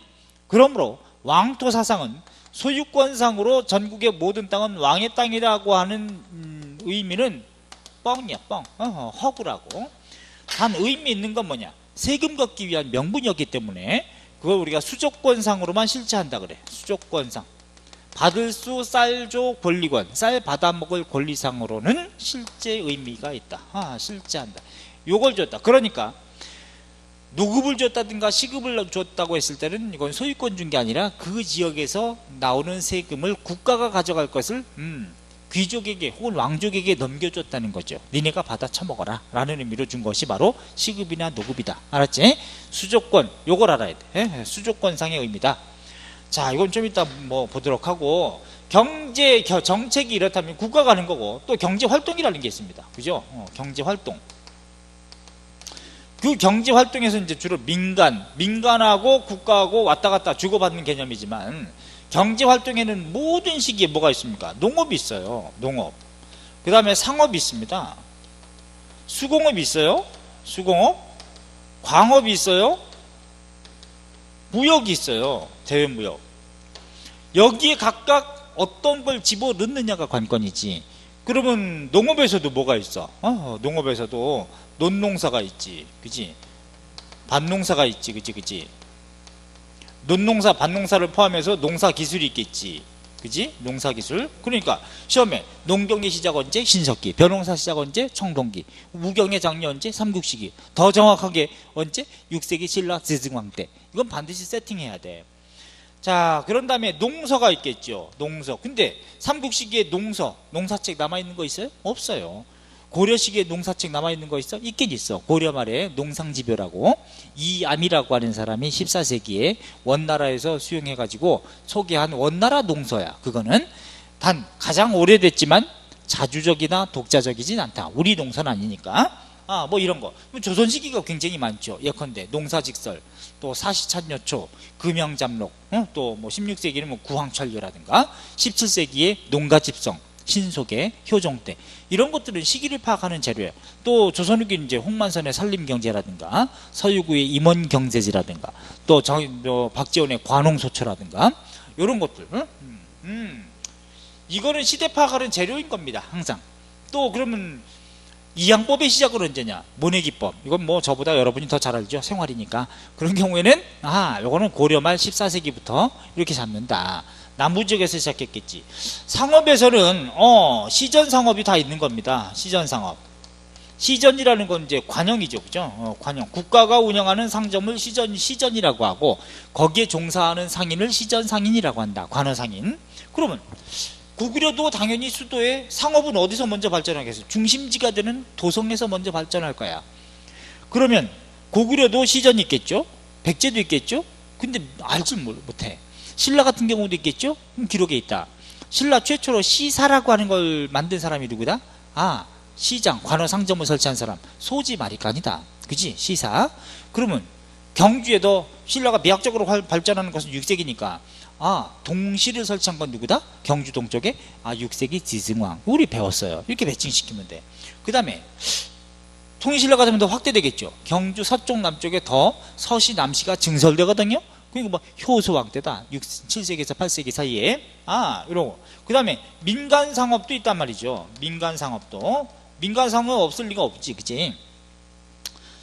그러므로 왕토사상은 소유권상으로 전국의 모든 땅은 왕의 땅이라고 하는 의미는 뻥이야, 뻥. 허구라고. 단 의미 있는 건 뭐냐? 세금 걷기 위한 명분이었기 때문에 그걸 우리가 수조권상으로만 실체한다 그래. 수조권상. 받을 수 쌀조 권리권, 쌀 받아먹을 권리상으로는 실제 의미가 있다. 실제한다. 요걸 줬다. 그러니까 노급을 줬다든가 시급을 줬다고 했을 때는 이건 소유권 준 게 아니라 그 지역에서 나오는 세금을 국가가 가져갈 것을 귀족에게 혹은 왕족에게 넘겨줬다는 거죠. 니네가 받아 처먹어라 라는 의미로 준 것이 바로 시급이나 노급이다. 알았지? 수조권, 요걸 알아야 돼. 수조권상의 의미다. 자, 이건 좀 이따 뭐 보도록 하고, 정책이 이렇다면 국가가 하는 거고, 또 경제활동이라는 게 있습니다. 그죠? 경제활동. 그 경제활동에서 이제 주로 민간하고 국가하고 왔다 갔다 주고받는 개념이지만, 경제활동에는 모든 시기에 뭐가 있습니까? 농업이 있어요. 농업. 그 다음에 상업이 있습니다. 수공업이 있어요. 수공업. 광업이 있어요. 무역이 있어요. 대외무역. 여기에 각각 어떤 걸 집어넣느냐가 관건이지. 그러면 농업에서도 뭐가 있어? 농업에서도 논농사가 있지, 그지? 밭농사가 있지, 그지? 논농사, 밭농사를 포함해서 농사기술이 있겠지, 그지? 농사기술. 그러니까 시험에 농경의 시작 언제? 신석기. 벼농사 시작 언제? 청동기. 무경의 장려 언제? 삼국시기. 더 정확하게 언제? 6세기 신라 스승왕 때. 이건 반드시 세팅해야 돼. 자, 그런 다음에 농서가 있겠죠. 농서. 근데 삼국시기에 농사책 남아있는 거 있어요? 없어요. 고려시기에 농사책 남아있는 거 있어? 있긴 있어. 고려 말에 농상지벼라고 이암이라고 하는 사람이 14세기에 원나라에서 수용해가지고 소개한 원나라 농서야. 그거는 단 가장 오래됐지만 자주적이나 독자적이진 않다. 우리 농사는 아니니까. 뭐 이런 거. 조선시기가 굉장히 많죠. 예컨대 농사직설, 또 사시찬여초, 금영잡록, 또 뭐 16세기는 뭐 구황철료라든가, 17세기에 농가집성, 신속의 효종때, 이런 것들은 시기를 파악하는 재료예요. 또 조선후기는 이제 홍만선의 산림경제라든가, 서유구의 임원경제지라든가, 또 박지원의 관홍소초라든가, 이런 것들. 이거는 시대 파악하는 재료인 겁니다. 항상. 또 그러면 이양법의 시작은 언제냐? 모내기법. 이건 뭐 저보다 여러분이 더 잘 알죠. 생활이니까. 그런 경우에는 요거는 고려 말 14세기부터 이렇게 잡는다. 남부지역에서 시작했겠지. 상업에서는 시전상업이 다 있는 겁니다. 시전상업. 시전이라는 건 이제 관영이죠, 그죠? 관영. 국가가 운영하는 상점을 시전이라고 하고, 거기에 종사하는 상인을 시전상인이라고 한다. 관어상인. 그러면 고구려도 당연히 수도의 상업은 어디서 먼저 발전하겠어요? 중심지가 되는 도성에서 먼저 발전할 거야. 그러면 고구려도 시전이 있겠죠? 백제도 있겠죠? 근데 알지 못해. 신라 같은 경우도 있겠죠? 기록에 있다. 신라 최초로 시사라고 하는 걸 만든 사람이 누구다? 시장, 관어상점을 설치한 사람. 소지 마리간이다. 그지? 시사. 그러면 경주에도 신라가 매학적으로 발전하는 것은 6세기니까 동시를 설치한 건 누구다? 경주 동쪽에 6세기 지승왕. 우리 배웠어요. 이렇게 매칭시키면 돼. 그 다음에 통일신라가 되면 더 확대되겠죠. 경주 서쪽 남쪽에 더 서시 남시가 증설되거든요. 그러니까 뭐 효소왕 때다. 7세기에서 8세기 사이에. 이러고. 그 다음에 민간상업도 있단 말이죠. 민간상업 없을 리가 없지, 그치?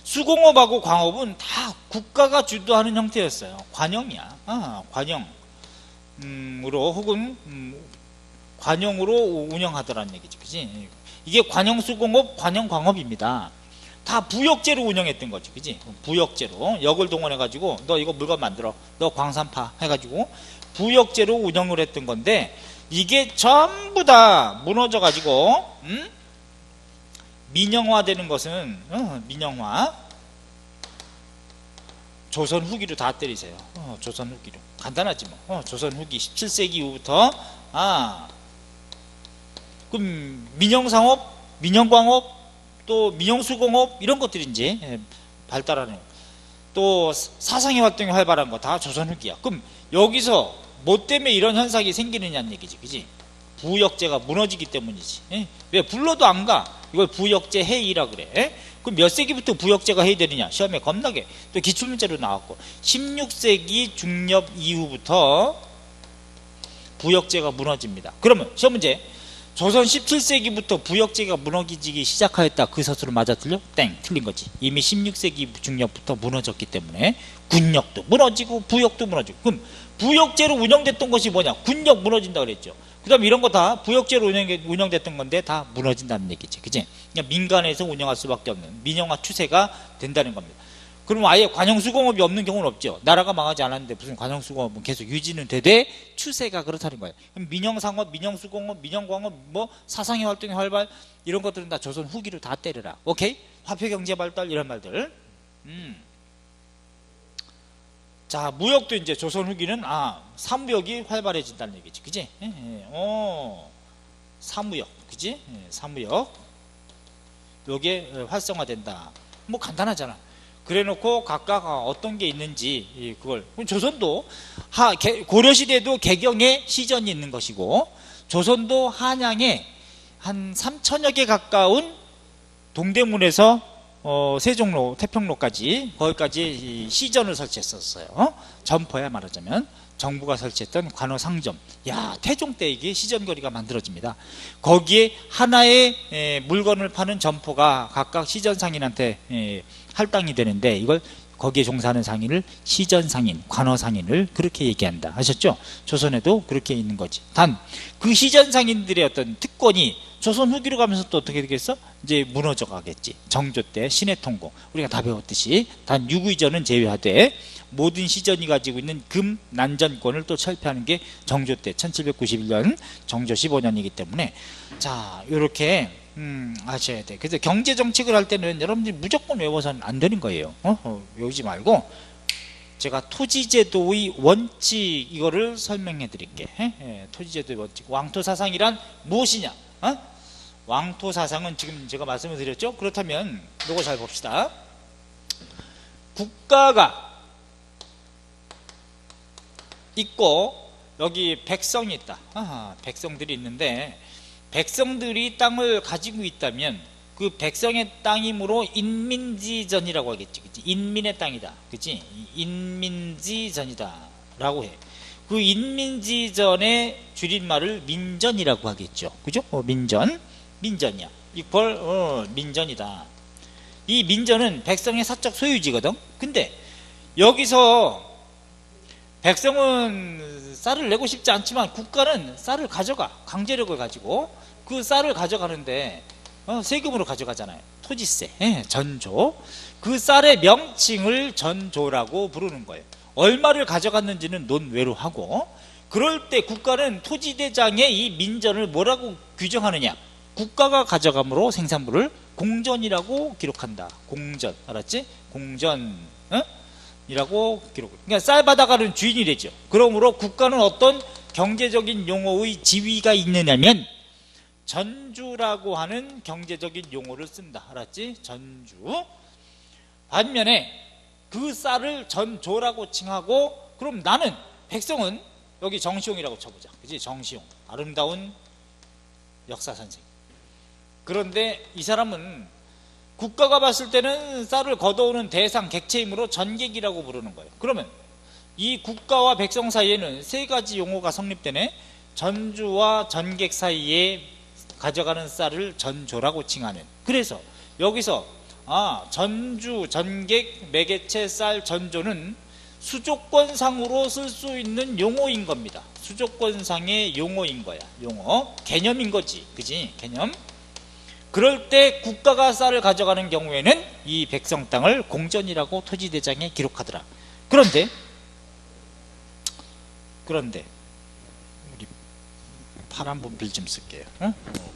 수공업하고 광업은 다 국가가 주도하는 형태였어요. 관영이야. 관영. 으로 혹은 관영으로 운영하더라는 얘기지, 그지? 이게 관영수공업, 관영광업입니다. 다 부역제로 운영했던 거지, 그지? 부역제로 역을 동원해가지고 너 이거 물건 만들어, 너 광산파 해가지고 부역제로 운영을 했던 건데 이게 전부 다 무너져가지고 민영화되는 것은 민영화 조선 후기로 다 때리세요. 조선 후기로 간단하지 뭐. 조선 후기 17세기 이후부터 그럼 민영상업, 민영광업, 또 민영수공업 이런 것들이 이제 발달하는 또 사상의 활동이 활발한 거 다 조선 후기야. 그럼 여기서 뭐 때문에 이런 현상이 생기느냐는 얘기지, 그지? 부역제가 무너지기 때문이지. 왜 불러도 안 가? 이걸 부역제 해이라 그래. 그럼 몇 세기부터 부역제가 해이되느냐? 시험에 겁나게 또 기출문제로 나왔고 16세기 중엽 이후부터 부역제가 무너집니다. 그러면 시험 문제 조선 17세기부터 부역제가 무너지기 시작하였다. 그 서술은 맞아 틀려? 땡, 틀린 거지. 이미 16세기 중엽부터 무너졌기 때문에 군역도 무너지고 부역도 무너지고. 그럼 부역제로 운영됐던 것이 뭐냐? 군역 무너진다 그랬죠. 그 다음에 이런 거 다 부역제로 운영됐던 건데 다 무너진다는 얘기지, 그치? 그냥 민간에서 운영할 수밖에 없는 민영화 추세가 된다는 겁니다. 그럼 아예 관영수공업이 없는 경우는 없죠. 나라가 망하지 않았는데 무슨 관영수공업은 계속 유지는 되되 추세가 그렇다는 거예요. 그럼 민영상업, 민영수공업, 민영광업, 뭐 사상의 활동의 활발 이런 것들은 다 조선 후기로 다 때려라. 오케이? 화폐경제 발달 이런 말들. 자, 무역도 이제 조선 후기는 사무역이 활발해진다는 얘기지, 그지? 사무역, 그지? 사무역 요게 활성화된다. 뭐 간단하잖아. 그래놓고 각각 어떤 게 있는지 그걸 조선도 고려시대도 개경에 시전이 있는 것이고 조선도 한양에 한 3천여 개 가까운 동대문에서 세종로, 태평로까지 거기까지 시전을 설치했었어요. 점포야 말하자면 정부가 설치했던 관어상점. 야, 태종 때 이게 시전거리가 만들어집니다. 거기에 하나의 물건을 파는 점포가 각각 시전상인한테 할당이 되는데 이걸 거기에 종사하는 상인을 시전상인, 관어상인을 그렇게 얘기한다. 하셨죠? 조선에도 그렇게 있는 거지. 단 그 시전상인들의 어떤 특권이 조선 후기로 가면서 또 어떻게 되겠어? 이제 무너져 가겠지. 정조 때 신해통공 우리가 다 배웠듯이 단 유구이전은 제외하되 모든 시전이 가지고 있는 금 난전권을 또 철폐하는 게 정조 때 1791년 정조 15년이기 때문에 자 이렇게 아셔야 돼. 그래서 경제 정책을 할 때는 여러분들이 무조건 외워서는 안 되는 거예요. 외우지 말고 제가 토지제도의 원칙 이거를 설명해 드릴게. 토지제도의 원칙. 왕토사상이란 무엇이냐? 왕토사상은 지금 제가 말씀을 드렸죠. 그렇다면 이거 잘 봅시다. 국가가 있고 여기 백성이 있다. 백성들이 있는데 백성들이 땅을 가지고 있다면 그 백성의 땅이므로 인민지전이라고 하겠지, 그치? 인민의 땅이다, 그치? 인민지전이다 라고 해. 그 인민지전의 줄임말을 민전이라고 하겠죠, 그죠? 민전이야. 이걸 민전이다. 이 민전은 백성의 사적 소유지거든. 근데 여기서 백성은 쌀을 내고 싶지 않지만 국가는 쌀을 가져가. 강제력을 가지고 그 쌀을 가져가는데 세금으로 가져가잖아요. 토지세, 전조. 그 쌀의 명칭을 전조라고 부르는 거예요. 얼마를 가져갔는지는 논외로 하고 그럴 때 국가는 토지대장의 이 민전을 뭐라고 규정하느냐? 국가가 가져감으로 생산물을 공전이라고 기록한다. 공전, 알았지? 공전 이라고 기록. 그러니까 쌀 받아가는 주인이 되죠. 그러므로 국가는 어떤 경제적인 용어의 지위가 있느냐면 전주라고 하는 경제적인 용어를 쓴다. 알았지? 전주. 반면에 그 쌀을 전조라고 칭하고 그럼 나는 백성은 여기 정시용이라고 쳐보자. 그치? 정시용. 아름다운 역사 선생. 그런데 이 사람은 국가가 봤을 때는 쌀을 걷어오는 대상 객체이므로 전객이라고 부르는 거예요. 그러면 이 국가와 백성 사이에는 세 가지 용어가 성립되네. 전주와 전객 사이에 가져가는 쌀을 전조라고 칭하는. 그래서 여기서 전주, 전객, 매개체, 쌀, 전조는 수조권상으로 쓸 수 있는 용어인 겁니다. 수조권상의 용어인 거야. 용어. 개념인 거지. 그지? 개념. 그럴 때 국가가 쌀을 가져가는 경우에는 이 백성 땅을 공전이라고 토지대장에 기록하더라. 그런데 우리 파란 분필 좀 쓸게요.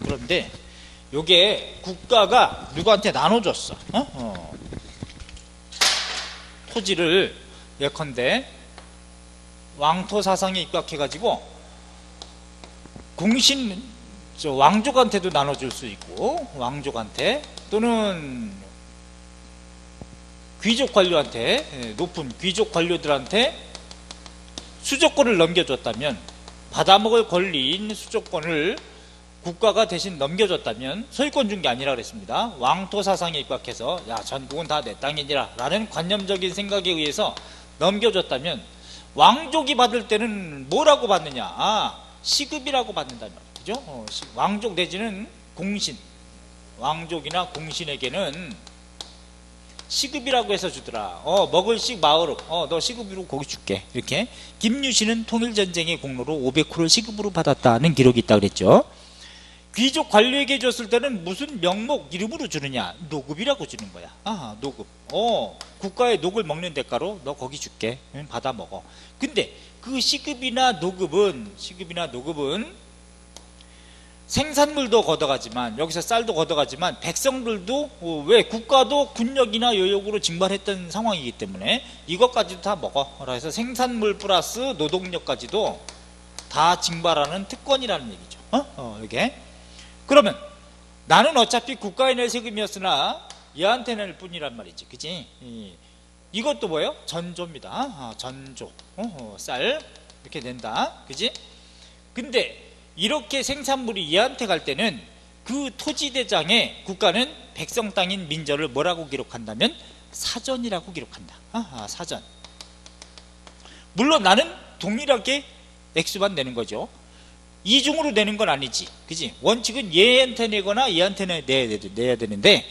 그런데 요게 국가가 누구한테 나눠줬어. 토지를 예컨대 왕토 사상에 입각해가지고 왕족한테도 나눠줄 수 있고, 왕족한테 또는 귀족 관료한테, 높은 귀족 관료들한테 수조권을 넘겨줬다면, 받아먹을 권리인 수조권을 국가가 대신 넘겨줬다면, 소유권 준 게 아니라 그랬습니다. 왕토 사상에 입각해서 야, 전국은 다 내 땅이니라 라는 관념적인 생각에 의해서 넘겨줬다면, 왕족이 받을 때는 뭐라고 받느냐? 시급이라고 받는다는 말이죠. 왕족 내지는 공신, 왕족이나 공신에게는 시급이라고 해서 주더라. 먹을 식 마을읍, 너 시급으로 고기 줄게. 이렇게. 김유신은 통일전쟁의 공로로 500호를 시급으로 받았다는 기록이 있다 그랬죠. 귀족 관료에게 줬을 때는 무슨 명목 이름으로 주느냐? 노급이라고 주는 거야. 노급. 국가의 녹을 먹는 대가로 너 거기 줄게. 받아 먹어. 근데 그 시급이나 노급은 생산물도 걷어가지만, 여기서 쌀도 걷어가지만, 백성들도, 왜 국가도 군력이나 여력으로 징발했던 상황이기 때문에 이것까지도 다 먹어. 그래서 생산물 플러스 노동력까지도 다 징발하는 특권이라는 얘기죠. 이게. 그러면 나는 어차피 국가에 낼 세금이었으나 얘한테 낼 뿐이란 말이지. 그지? 이것도 뭐예요? 전조입니다. 전조. 쌀 이렇게 낸다. 그지? 근데 이렇게 생산물이 얘한테 갈 때는 그 토지대장에 국가는 백성 땅인 민저를 뭐라고 기록한다면 사전이라고 기록한다. 사전. 물론 나는 동일하게 액수만 내는 거죠. 이중으로 내는 건 아니지. 그지? 원칙은 얘한테 내거나 얘한테 내야 되는데,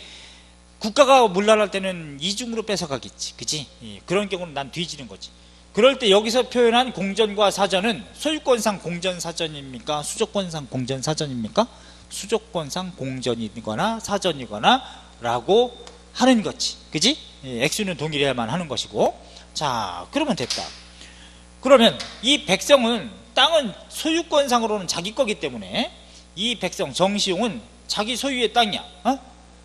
국가가 물러날 때는 이중으로 뺏어가겠지. 그지? 그런 경우는 난 뒤지는 거지. 그럴 때 여기서 표현한 공전과 사전은 소유권상 공전사전입니까? 수조권상 공전사전입니까? 수조권상 공전이거나 사전이거나 라고 하는 거지. 그지? 액수는 동일해야만 하는 것이고. 자, 그러면 됐다. 그러면 이 백성은, 땅은 소유권상으로는 자기 거기 때문에 이 백성 정시용은 자기 소유의 땅이야.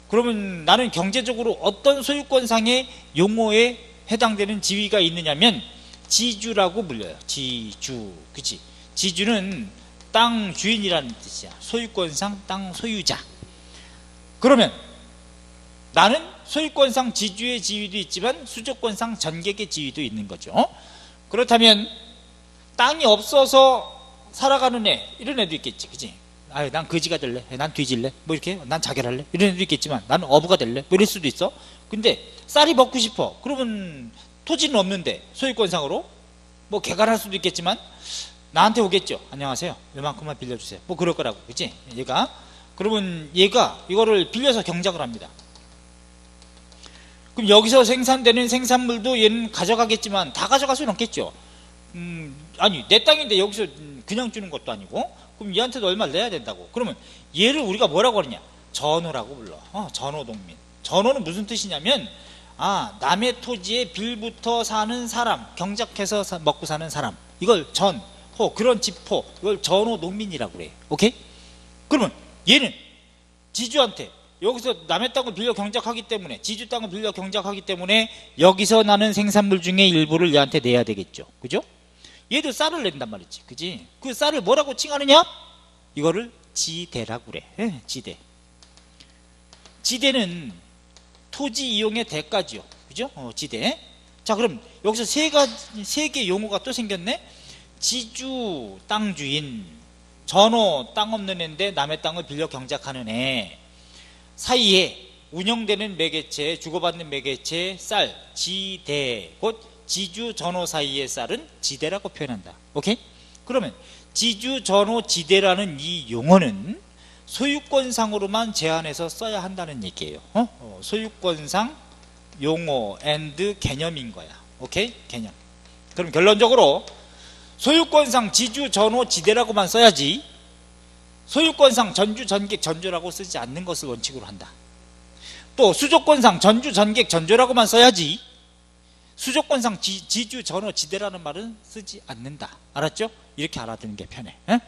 그러면 나는 경제적으로 어떤 소유권상의 용어에 해당되는 지위가 있느냐면 지주라고 불려요. 지주. 그치? 지주는 땅 주인이라는 뜻이야. 소유권상 땅 소유자. 그러면 나는 소유권상 지주의 지위도 있지만 수조권상 전객의 지위도 있는 거죠. 그렇다면 땅이 없어서 살아가는 이런 애도 있겠지. 그치? 난 거지가 될래. 난 뒤질래. 뭐 이렇게. 난 자결할래. 이런 애도 있겠지만 나는 어부가 될래. 뭐 이럴 수도 있어. 근데 쌀이 먹고 싶어. 그러면 토지는 없는데 소유권상으로 뭐 개간할 수도 있겠지만 나한테 오겠죠. 안녕하세요. 이만큼만 빌려주세요. 뭐 그럴 거라고. 그치? 그러면 얘가 이거를 빌려서 경작을 합니다. 그럼 여기서 생산되는 생산물도 얘는 가져가겠지만 다 가져갈 수는 없겠죠. 아니 내 땅인데 여기서 그냥 주는 것도 아니고, 그럼 얘한테도 얼마를 내야 된다고. 그러면 얘를 우리가 뭐라고 하느냐? 전호라고 불러. 전호동민. 전호는 무슨 뜻이냐면 남의 토지에 빌부터 사는 사람, 경작해서 먹고 사는 사람, 이걸 전호, 그런 집호, 이걸 전호농민이라고 그래. 오케이? 그러면 얘는 지주한테 여기서 남의 땅을 빌려 경작하기 때문에, 지주 땅을 빌려 경작하기 때문에 여기서 나는 생산물 중에 일부를 얘한테 내야 되겠죠. 그죠? 얘도 쌀을 낸단 말이지. 그지? 그 쌀을 뭐라고 칭하느냐? 이거를 지대라고 그래. 지대. 지대는 토지 이용의 대가지요. 그죠? 지대. 자, 그럼 여기서 세 개 용어가 또 생겼네? 지주, 땅 주인, 전호, 땅 없는 애인데 남의 땅을 빌려 경작하는 애 사이에 운영되는 매개체, 주고받는 매개체, 쌀, 지대, 곧 지주, 전호 사이의 쌀은 지대라고 표현한다. 오케이? 그러면 지주, 전호, 지대라는 이 용어는 소유권상으로만 제한해서 써야 한다는 얘기예요. 소유권상 용어 and 개념인 거야. 오케이? 개념. 그럼 결론적으로 소유권상 지주 전호 지대라고만 써야지 소유권상 전주 전객 전조라고 쓰지 않는 것을 원칙으로 한다. 또 수조권상 전주 전객 전조라고만 써야지 수조권상 지주 전호 지대라는 말은 쓰지 않는다. 알았죠? 이렇게 알아듣는 게 편해. 에?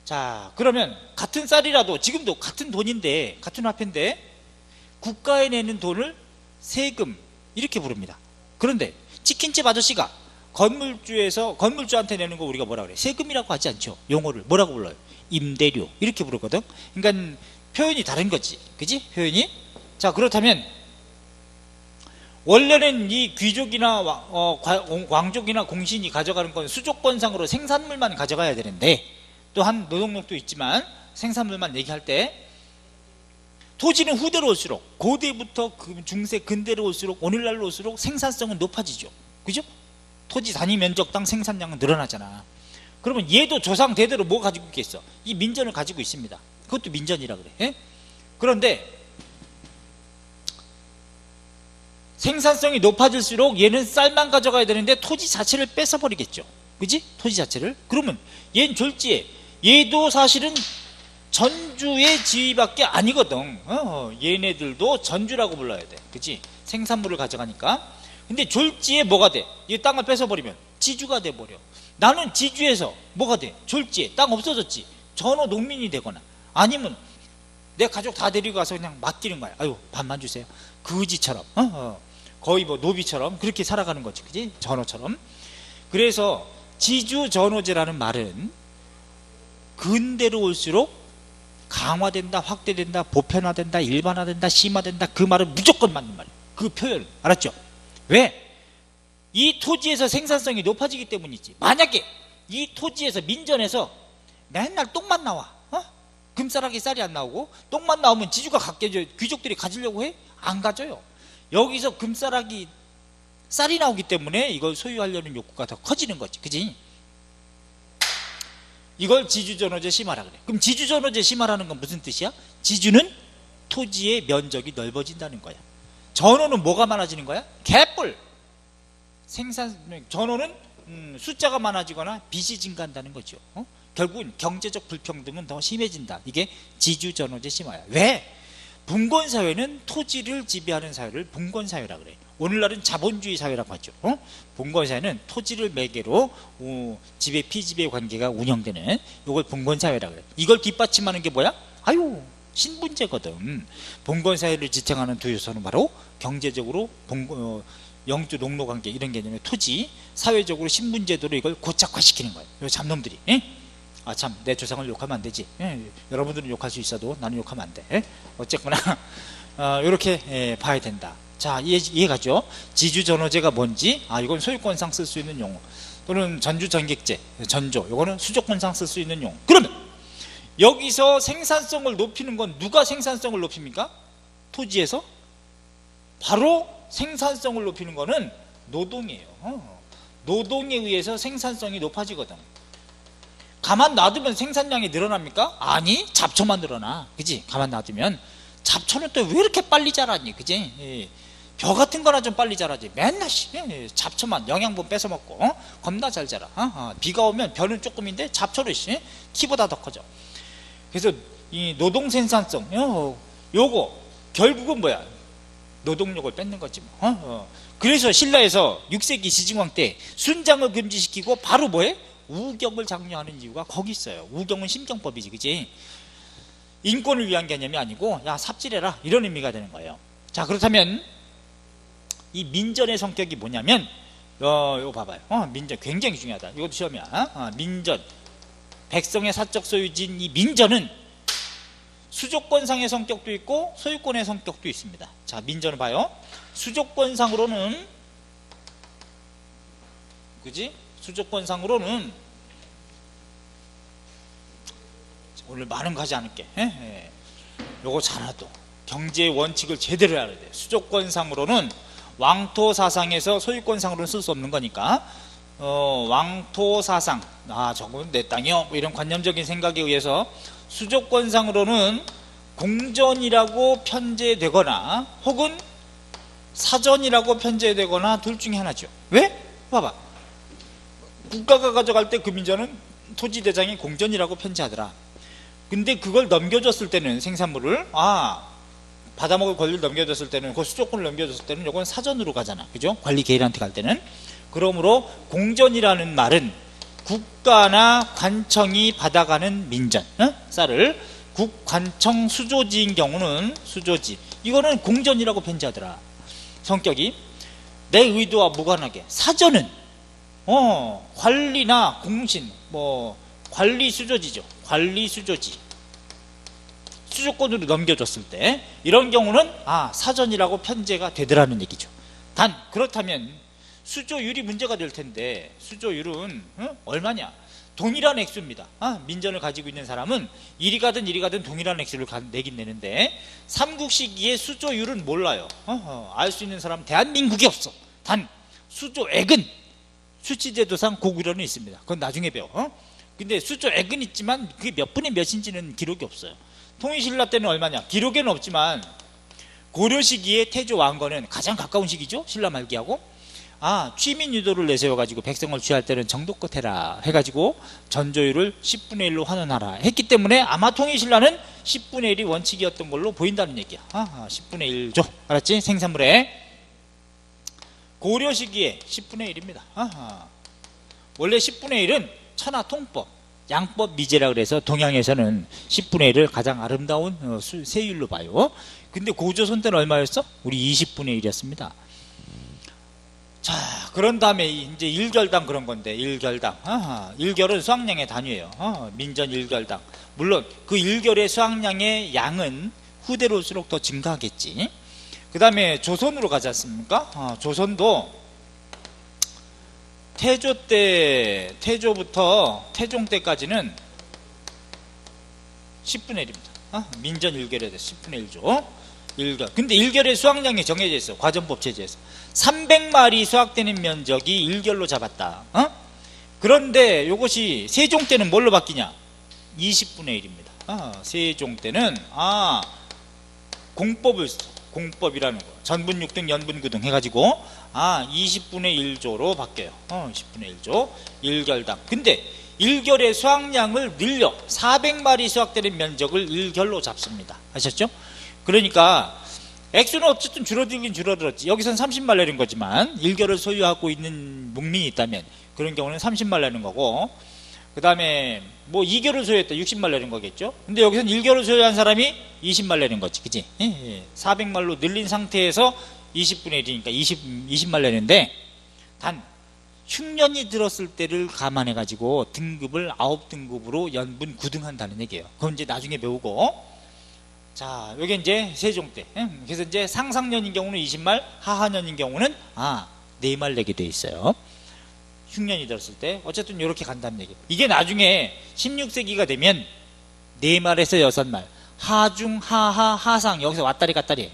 자, 그러면 같은 쌀이라도 지금도 같은 돈인데 같은 화폐인데 국가에 내는 돈을 세금 이렇게 부릅니다. 그런데 치킨집 아저씨가 건물주한테 내는 거 우리가 뭐라 그래? 세금이라고 하지 않죠. 용어를 뭐라고 불러요? 임대료 이렇게 부르거든. 그러니까 표현이 다른 거지. 그지? 표현이. 자, 그렇다면 원래는 이 귀족이나 왕족이나 공신이 가져가는 건 수조권상으로 생산물만 가져가야 되는데 또한 노동력도 있지만 생산물만 얘기할 때 토지는 후대로 올수록 고대부터 중세 근대로 올수록 오늘날로 올수록 생산성은 높아지죠. 그죠? 토지 단위 면적당 생산량은 늘어나잖아. 그러면 얘도 조상 대대로 뭐 가지고 있겠어? 이 민전을 가지고 있습니다. 그것도 민전이라 그래. 예? 그런데 생산성이 높아질수록 얘는 쌀만 가져가야 되는데 토지 자체를 뺏어버리겠죠. 그지? 토지 자체를. 그러면 얘는 졸지에 얘도 사실은 전주의 지위밖에 아니거든. 얘네들도 전주라고 불러야 돼. 그치? 생산물을 가져가니까. 근데 졸지에 뭐가 돼? 이 땅을 뺏어버리면 지주가 돼버려. 나는 지주에서 뭐가 돼? 졸지에 땅 없어졌지. 전후 농민이 되거나 아니면 내 가족 다 데리고 가서 그냥 맡기는 거야. 아유, 밥만 주세요. 그지처럼. 거의 뭐 노비처럼 그렇게 살아가는 거지. 그지? 전호처럼. 그래서 지주전호제라는 말은 근대로 올수록 강화된다, 확대된다, 보편화된다, 일반화된다, 심화된다. 그 말은 무조건 맞는 말이에요. 그 표현. 알았죠? 왜? 이 토지에서 생산성이 높아지기 때문이지. 만약에 이 토지에서 민전에서 맨날 똥만 나와. 금싸라기 쌀이 안 나오고 똥만 나오면 지주가 갖게 귀족들이 가지려고 해? 안 가져요. 여기서 금싸라기 쌀이 나오기 때문에 이걸 소유하려는 욕구가 더 커지는 거지. 그지? 이걸 지주전호제 심화라 그래. 그럼 지주전호제 심화라는 건 무슨 뜻이야? 지주는 토지의 면적이 넓어진다는 거야. 전호는 뭐가 많아지는 거야? 개뿔. 전호는 숫자가 많아지거나 빚이 증가한다는 거죠. 결국은 경제적 불평등은 더 심해진다. 이게 지주전호제 심화야. 왜? 분권사회는 토지를 지배하는 사회를 분권사회라 그래. 오늘날은 자본주의 사회라고 하죠. 분권사회는 토지를 매개로 지배 피지배 관계가 운영되는 이걸 분권사회라 그래. 이걸 뒷받침하는 게 뭐야? 아유, 신분제거든. 분권사회를 지탱하는 두 요소는 바로 경제적으로 영주 농노 관계 이런 개념의 토지, 사회적으로 신분제도로 이걸 고착화시키는 거예요. 요 잡놈들이. 아, 참, 내 조상을 욕하면 안 되지. 여러분들은 욕할 수 있어도 나는 욕하면 안 돼. 어쨌거나 이렇게 봐야 된다. 자, 이해가죠? 지주전호제가 뭔지, 이건 소유권상 쓸 수 있는 용어. 또는 전주전객제, 전조, 이거는 수조권상 쓸 수 있는 용어. 그러면 여기서 생산성을 높이는 건 누가 생산성을 높입니까? 토지에서? 바로 생산성을 높이는 거는 노동이에요. 노동에 의해서 생산성이 높아지거든. 가만 놔두면 생산량이 늘어납니까? 아니, 잡초만 늘어나. 그지? 가만 놔두면. 잡초는 또 왜 이렇게 빨리 자라니? 그지? 벼 같은 거나 좀 빨리 자라지. 맨날 잡초만 영양분 뺏어 먹고 겁나 잘 자라. 비가 오면 벼는 조금인데 잡초를 키보다 더 커져. 그래서 이 노동 생산성 요거 결국은 뭐야? 노동력을 뺏는 거지 뭐. 그래서 신라에서 6세기 시징왕 때 순장을 금지시키고 바로 뭐해? 우경을 장려하는 이유가 거기 있어요. 우경은 심경법이지. 그지? 인권을 위한 개념이 아니고 야, 삽질해라 이런 의미가 되는 거예요. 자, 그렇다면 이 민전의 성격이 뭐냐면 이거 봐봐요. 민전 굉장히 중요하다. 이것도 시험이야. 민전, 백성의 사적 소유지인 이 민전은 수조권상의 성격도 있고 소유권의 성격도 있습니다. 자, 민전을 봐요. 수조권상으로는 그지? 수조권상으로는 오늘 말은 가지 않을게. 요거 잘 알아둬. 경제의 원칙을 제대로 알아야 돼. 수조권상으로는 왕토사상에서 소유권상으로는 쓸 수 없는 거니까 왕토사상, 저건 내 땅이요 뭐 이런 관념적인 생각에 의해서 수조권상으로는 공전이라고 편제되거나 혹은 사전이라고 편제되거나 둘 중에 하나죠. 왜? 봐봐. 국가가 가져갈 때 그 민전은 토지대장이 공전이라고 편제하더라. 근데 그걸 넘겨줬을 때는 생산물을 받아먹을 권리를 넘겨줬을 때는 그 수조권을 넘겨줬을 때는 이건 사전으로 가잖아. 그죠? 관리 개인한테 갈 때는. 그러므로 공전이라는 말은 국가나 관청이 받아가는 민전, 쌀을 국관청 수조지인 경우는 수조지. 이거는 공전이라고 편제하더라. 성격이 내 의도와 무관하게. 사전은 관리나 공신, 관리 수조지죠. 관리 수조지. 수조권으로 넘겨줬을 때 이런 경우는 사전이라고 편제가 되더라는 얘기죠. 단 그렇다면 수조율이 문제가 될 텐데 수조율은 얼마냐? 동일한 액수입니다. 민전을 가지고 있는 사람은 이리 가든 동일한 액수를 내긴 내는데 삼국시기의 수조율은 몰라요. 알 수 있는 사람은 대한민국에 없어. 단 수조액은 수치제도상 고구려는 있습니다. 그건 나중에 배워. 근데 수조액은 있지만 그게 몇 분의 몇인지는 기록이 없어요. 통일신라 때는 얼마냐? 기록에는 없지만 고려 시기의 태조 왕건은 가장 가까운 시기죠. 신라 말기하고. 취민 유도를 내세워가지고 백성을 취할 때는 정도껏 해라 해가지고 전조율을 10분의 1로 환원하라 했기 때문에 아마 통일신라는 10분의 1이 원칙이었던 걸로 보인다는 얘기야. 10분의 1 줘. 알았지? 생산물에. 고려 시기에 10분의 1입니다. 원래 10분의 1은 천하통법, 양법 미제라 그래서 동양에서는 10분의 1을 가장 아름다운 세율로 봐요. 근데 고조선 때는 얼마였어? 우리 20분의 1이었습니다. 자, 그런 다음에 이제 일결당 그런 건데, 일결당. 일결은 수확량의 단위예요. 민전 일결당. 물론 그 일결의 수확량의 양은 후대로 올수록 더 증가하겠지. 그 다음에 조선으로 가지 않습니까? 조선도 태조부터 태종 때까지는 10분의 1입니다. 민전 일결에 대해서 10분의 1조. 일결. 근데 일결의 수확량이 정해져 있어. 과전법 체제에서. 300마리 수확되는 면적이 일결로 잡았다. 그런데 이것이 세종 때는 뭘로 바뀌냐? 20분의 1입니다. 세종 때는 공법이라는 거. 전분 6등, 연분 9등 해가지고 20분의 1조로 바뀌어요. 20분의 1조. 일결당. 근데 일결의 수확량을 늘려 400마리 수확되는 면적을 일결로 잡습니다. 아셨죠? 그러니까 액수는 어쨌든 줄어들긴 줄어들었지. 여기선 30말 내는 거지만 일결을 소유하고 있는牧민이 있다면 그런 경우는 30말 내는 거고, 그 다음에 2결을 소유했다 60말 내는 거겠죠. 근데 여기선 1결을 소유한 사람이 20말 내는 거지. 그치? 400말로 늘린 상태에서 20분의 1이니까 20말 내는데, 단 흉년이 들었을 때를 감안해 가지고 등급을 9등급으로 연분 9등 한다는 얘기예요. 그건 이제 나중에 배우고. 자, 요게 이제 세종 때. 그래서 이제 상상년인 경우는 20말, 하하년인 경우는 4말 내게 돼 있어요. 흉년이 들었을 때. 어쨌든 이렇게 간다는 얘기. 이게 나중에 16세기가 되면 4말에서 6말. 하중, 하하, 하상. 여기서 왔다리 갔다리.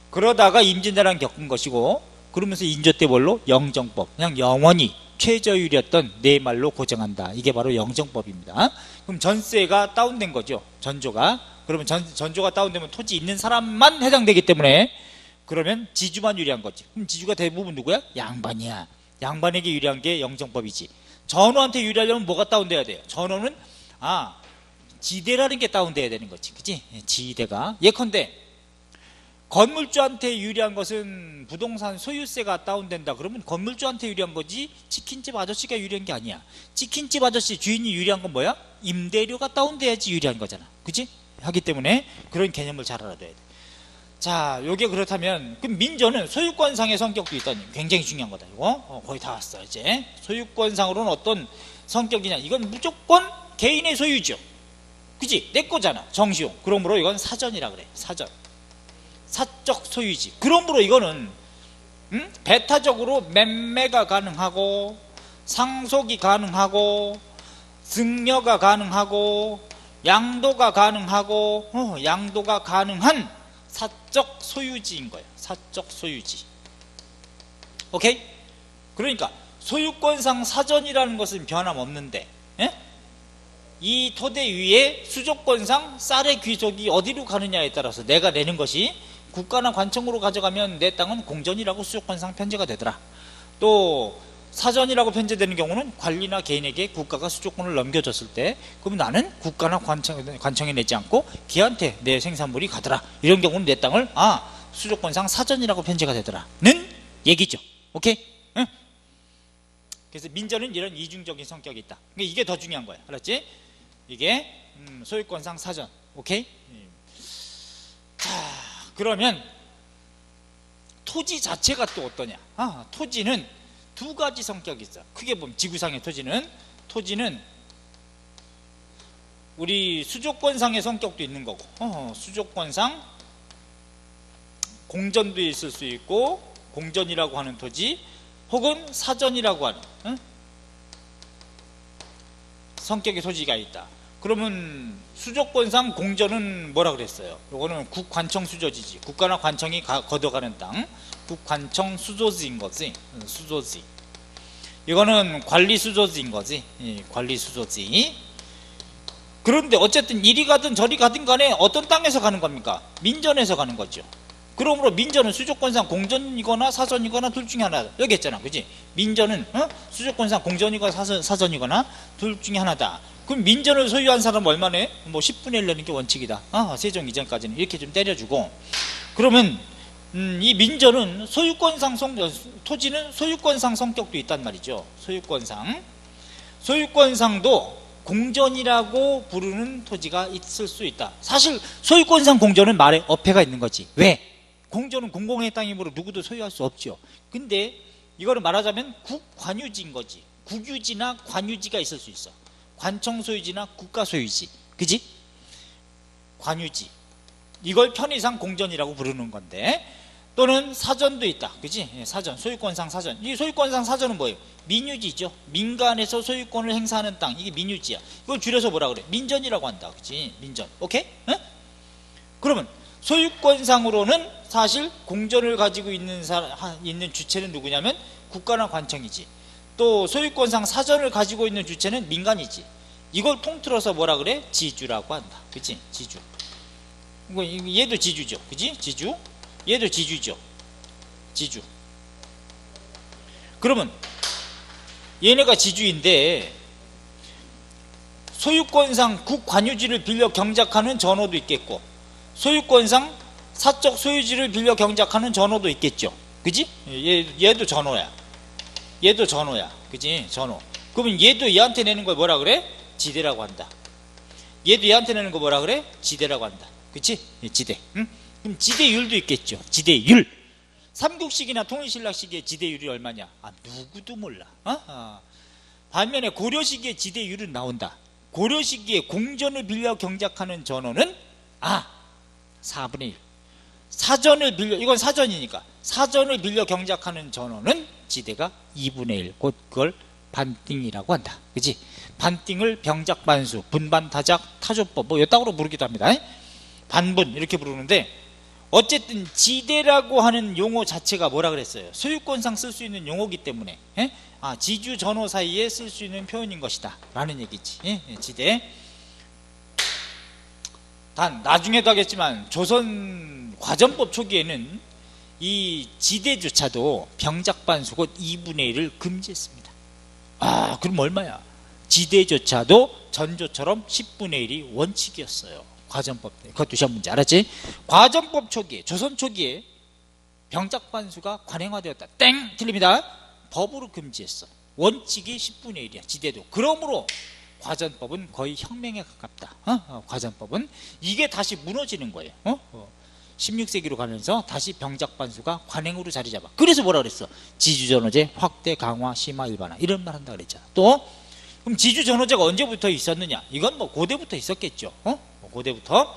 그러다가 임진왜란 겪은 것이고, 그러면서 인조 때 뭘로? 영정법. 그냥 영원히 최저율이었던 4말로 고정한다. 이게 바로 영정법입니다. 그럼 전세가 다운된 거죠. 전조가. 그러면 전조가 다운되면 토지 있는 사람만 해당되기 때문에 그러면 지주만 유리한 거지. 그럼 지주가 대부분 누구야? 양반이야. 양반에게 유리한 게 영정법이지. 전호한테 유리하려면 뭐가 다운돼야 돼요? 전호는 지대라는 게 다운돼야 되는 거지. 그치? 지대가. 예컨대 건물주한테 유리한 것은 부동산 소유세가 다운된다. 그러면 건물주한테 유리한 거지 치킨집 아저씨가 유리한 게 아니야. 치킨집 아저씨 주인이 유리한 건 뭐야? 임대료가 다운돼야지 유리한 거잖아. 그치? 하기 때문에 그런 개념을 잘 알아둬야 돼. 자, 요게 그렇다면 그럼 민전은 소유권상의 성격도 있다니 굉장히 중요한 거다. 이거 거의 다 왔어. 이제 소유권상으로는 어떤 성격이냐? 이건 무조건 개인의 소유죠. 그치? 내 거잖아. 정시용. 그러므로 이건 사전이라 그래. 사전. 사적 소유지. 그러므로 이거는 배타적으로 매매가 가능하고 상속이 가능하고 승려가 가능하고 양도가 가능하고 양도가 가능한 사적 소유지인 거예요. 사적 소유지. 오케이? 그러니까 소유권상 사전이라는 것은 변함없는데 이 토대 위에 수조권상 쌀의 귀속이 어디로 가느냐에 따라서 내가 내는 것이 국가나 관청으로 가져가면 내 땅은 공전이라고 수조권상 편제가 되더라. 또 사전이라고 편제되는 경우는 관리나 개인에게 국가가 수조권을 넘겨줬을 때 그럼 나는 국가나 관청에 내지 않고 걔한테 내 생산물이 가더라. 이런 경우는 내 땅을 수조권상 사전이라고 편제가 되더라는 얘기죠. 오케이? 응? 그래서 민전은 이런 이중적인 성격이 있다. 그러니까 이게 더 중요한 거야. 알았지? 이게 소유권상 사전. 오케이? 자, 그러면 토지 자체가 또 어떠냐? 토지는 두 가지 성격이 있어. 크게 보면 지구상의 토지는 우리 수조권상의 성격도 있는 거고, 수조권상 공전도 있을 수 있고, 공전이라고 하는 토지 혹은 사전이라고 하는 성격의 토지가 있다. 그러면 수조권상 공전은 뭐라 그랬어요? 요거는 국관청 수조지지. 국가나 관청이 걷어가는 땅, 국관청 수조지인 거지. 수조지. 이거는 관리 수조지인 거지. 관리 수조지. 그런데 어쨌든 이리 가든 저리 가든 간에 어떤 땅에서 가는 겁니까? 민전에서 가는 거죠. 그러므로 민전은 수조권상 공전이거나 사전이거나 둘 중에 하나다. 여기 했잖아. 그지? 민전은 수조권상 공전이거나 사전이거나 둘 중에 하나다. 그럼 민전을 소유한 사람은 얼마네? 뭐 10분의 1 내는 게 원칙이다. 세종 이전까지는 이렇게 좀 때려주고, 그러면 이 민전은 토지는 소유권상 성격도 있단 말이죠. 소유권상도 공전이라고 부르는 토지가 있을 수 있다. 사실 소유권상 공전은 말에 어폐가 있는 거지. 왜? 공전은 공공의 땅이므로 누구도 소유할 수 없죠. 근데 이거를 말하자면 국관유지인 거지. 국유지나 관유지가 있을 수 있어. 관청 소유지나 국가 소유지. 그지? 관유지. 이걸 편의상 공전이라고 부르는 건데, 또는 사전도 있다. 그지? 사전, 소유권상 사전. 이 소유권상 사전은 뭐예요? 민유지죠. 민간에서 소유권을 행사하는 땅. 이게 민유지야. 이걸 줄여서 뭐라 그래? 민전이라고 한다. 그지? 민전. 오케이? 그러면 소유권상으로는 사실 공전을 가지고 있는 주체는 누구냐면 국가나 관청이지. 또 소유권상 사전을 가지고 있는 주체는 민간이지. 이걸 통틀어서 뭐라 그래? 지주라고 한다. 그치? 지주. 얘도 지주죠. 그치? 지주. 얘도 지주죠. 지주. 그러면 얘네가 지주인데 소유권상 국관유지를 빌려 경작하는 전호도 있겠고, 소유권상 사적 소유지를 빌려 경작하는 전호도 있겠죠. 그치? 얘도 전호야. 얘도 전호야. 그치? 전호. 그러면 얘도 얘한테 내는 걸 뭐라 그래? 지대라고 한다. 얘도 얘한테 내는 거 뭐라 그래? 지대라고 한다. 그치? 지대. 응? 그럼 지대율도 있겠죠. 지대율. 삼국시기나 통일신라시기의 지대율이 얼마냐? 누구도 몰라. 반면에 고려시기의 지대율은 나온다. 고려시기에 공전을 빌려 경작하는 전호는 4분의 1. 사전을 빌려, 이건 사전이니까 사전을 빌려 경작하는 전호는 지대가 2분의 1. 곧 그걸 반띵이라고 한다. 그치? 반띵을 병작반수, 분반, 타작, 타조법 뭐 이따구로 부르기도 합니다. 반분 이렇게 부르는데, 어쨌든 지대라고 하는 용어 자체가 뭐라 그랬어요? 소유권상 쓸 수 있는 용어기 때문에 지주 전호 사이에 쓸 수 있는 표현인 것이다 라는 얘기지. 지대. 단 나중에도 하겠지만 조선 과전법 초기에는 이 지대조차도 병작반수 곧 2분의 1을 금지했습니다. 그럼 얼마야? 지대조차도 전조처럼 10분의 1이 원칙이었어요. 과전법 때. 그것도 시험 문제 알았지? 과전법 초기에, 조선 초기에 병작반수가 관행화되었다. 땡! 틀립니다. 법으로 금지했어. 원칙이 10분의 1이야. 지대도. 그러므로 과전법은 거의 혁명에 가깝다. 과전법은 이게 다시 무너지는 거예요. 16세기로 가면서 다시 병작반수가 관행으로 자리 잡아. 그래서 뭐라 그랬어? 지주전호제 확대, 강화, 심화, 일반화 이런 말 한다 그랬잖아. 또 그럼 지주전호제가 언제부터 있었느냐? 이건 뭐 고대부터 있었겠죠. 고대부터.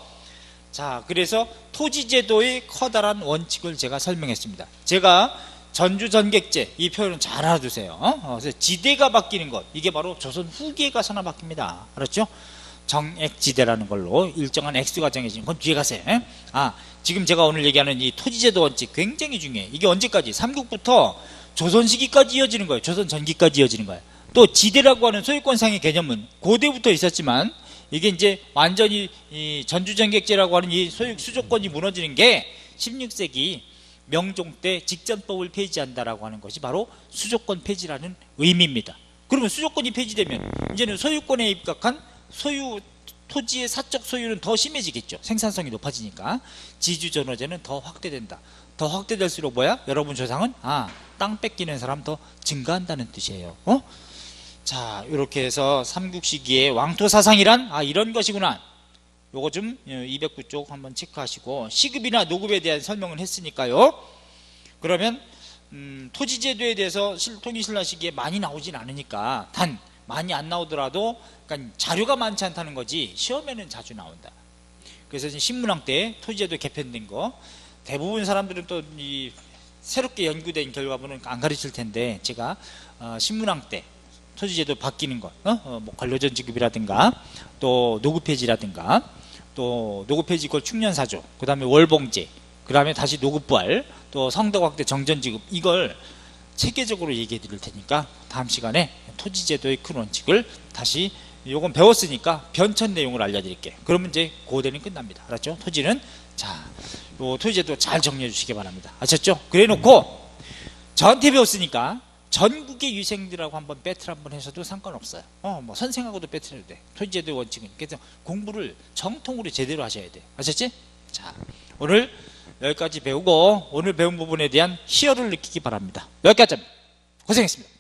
자, 그래서 토지제도의 커다란 원칙을 제가 설명했습니다. 제가 전주전객제 이 표현은 잘 알아두세요. 그래서 지대가 바뀌는 것, 이게 바로 조선 후기에 가서나 바뀝니다. 알았죠? 정액지대라는 걸로 일정한 액수가 정해지는 건 뒤에 가세요. 지금 제가 오늘 얘기하는 이 토지제도 원칙 굉장히 중요해. 이게 언제까지? 삼국부터 조선 시기까지 이어지는 거예요. 조선 전기까지 이어지는 거예요. 또 지대라고 하는 소유권상의 개념은 고대부터 있었지만 이게 이제 완전히 이 전주전객제라고 하는 이 수조권이 무너지는 게 16세기 명종 때 직전법을 폐지한다라고 하는 것이 바로 수조권 폐지라는 의미입니다. 그러면 수조권이 폐지되면 이제는 소유권에 입각한 토지의 사적 소유는 더 심해지겠죠. 생산성이 높아지니까 지주전호제는 더 확대된다. 더 확대될수록 뭐야? 여러분 조상은 땅 뺏기는 사람 더 증가한다는 뜻이에요. 자, 이렇게 해서 삼국시기의 왕토사상이란 이런 것이구나. 요거 좀 209쪽 한번 체크하시고, 시급이나 노급에 대한 설명을 했으니까요. 그러면 토지제도에 대해서 통일신라 시기에 많이 나오진 않으니까, 단 많이 안 나오더라도 그러니까 자료가 많지 않다는 거지 시험에는 자주 나온다. 그래서 이제 신문학 때 토지제도 개편된 거 대부분 사람들은 또 이 새롭게 연구된 결과물은 안 가르칠 텐데, 제가 신문학 때 토지제도 바뀌는 것, 뭐 관료전 지급이라든가 또 노급폐지라든가 또 노급폐지 꼴 충년사조, 그 다음에 월봉제, 그 다음에 다시 노급부활, 또 성덕확대 정전지급, 이걸 체계적으로 얘기해 드릴 테니까 다음 시간에 토지제도의 큰 원칙을 다시, 요건 배웠으니까 변천 내용을 알려드릴게요. 그러면 이제 고대는 끝납니다. 알았죠? 토지는. 자, 요 토지제도 잘 정리해 주시기 바랍니다. 아셨죠? 그래 놓고 저한테 배웠으니까 전국의 유생들하고 한번 배틀 한번 해서도 상관없어요. 뭐 선생하고도 배틀해도 돼. 토지제도의 원칙은. 그래서 공부를 정통으로 제대로 하셔야 돼. 아셨지? 자, 오늘 여기까지 배우고 오늘 배운 부분에 대한 희열을 느끼기 바랍니다. 여기까지 합니다. 고생했습니다.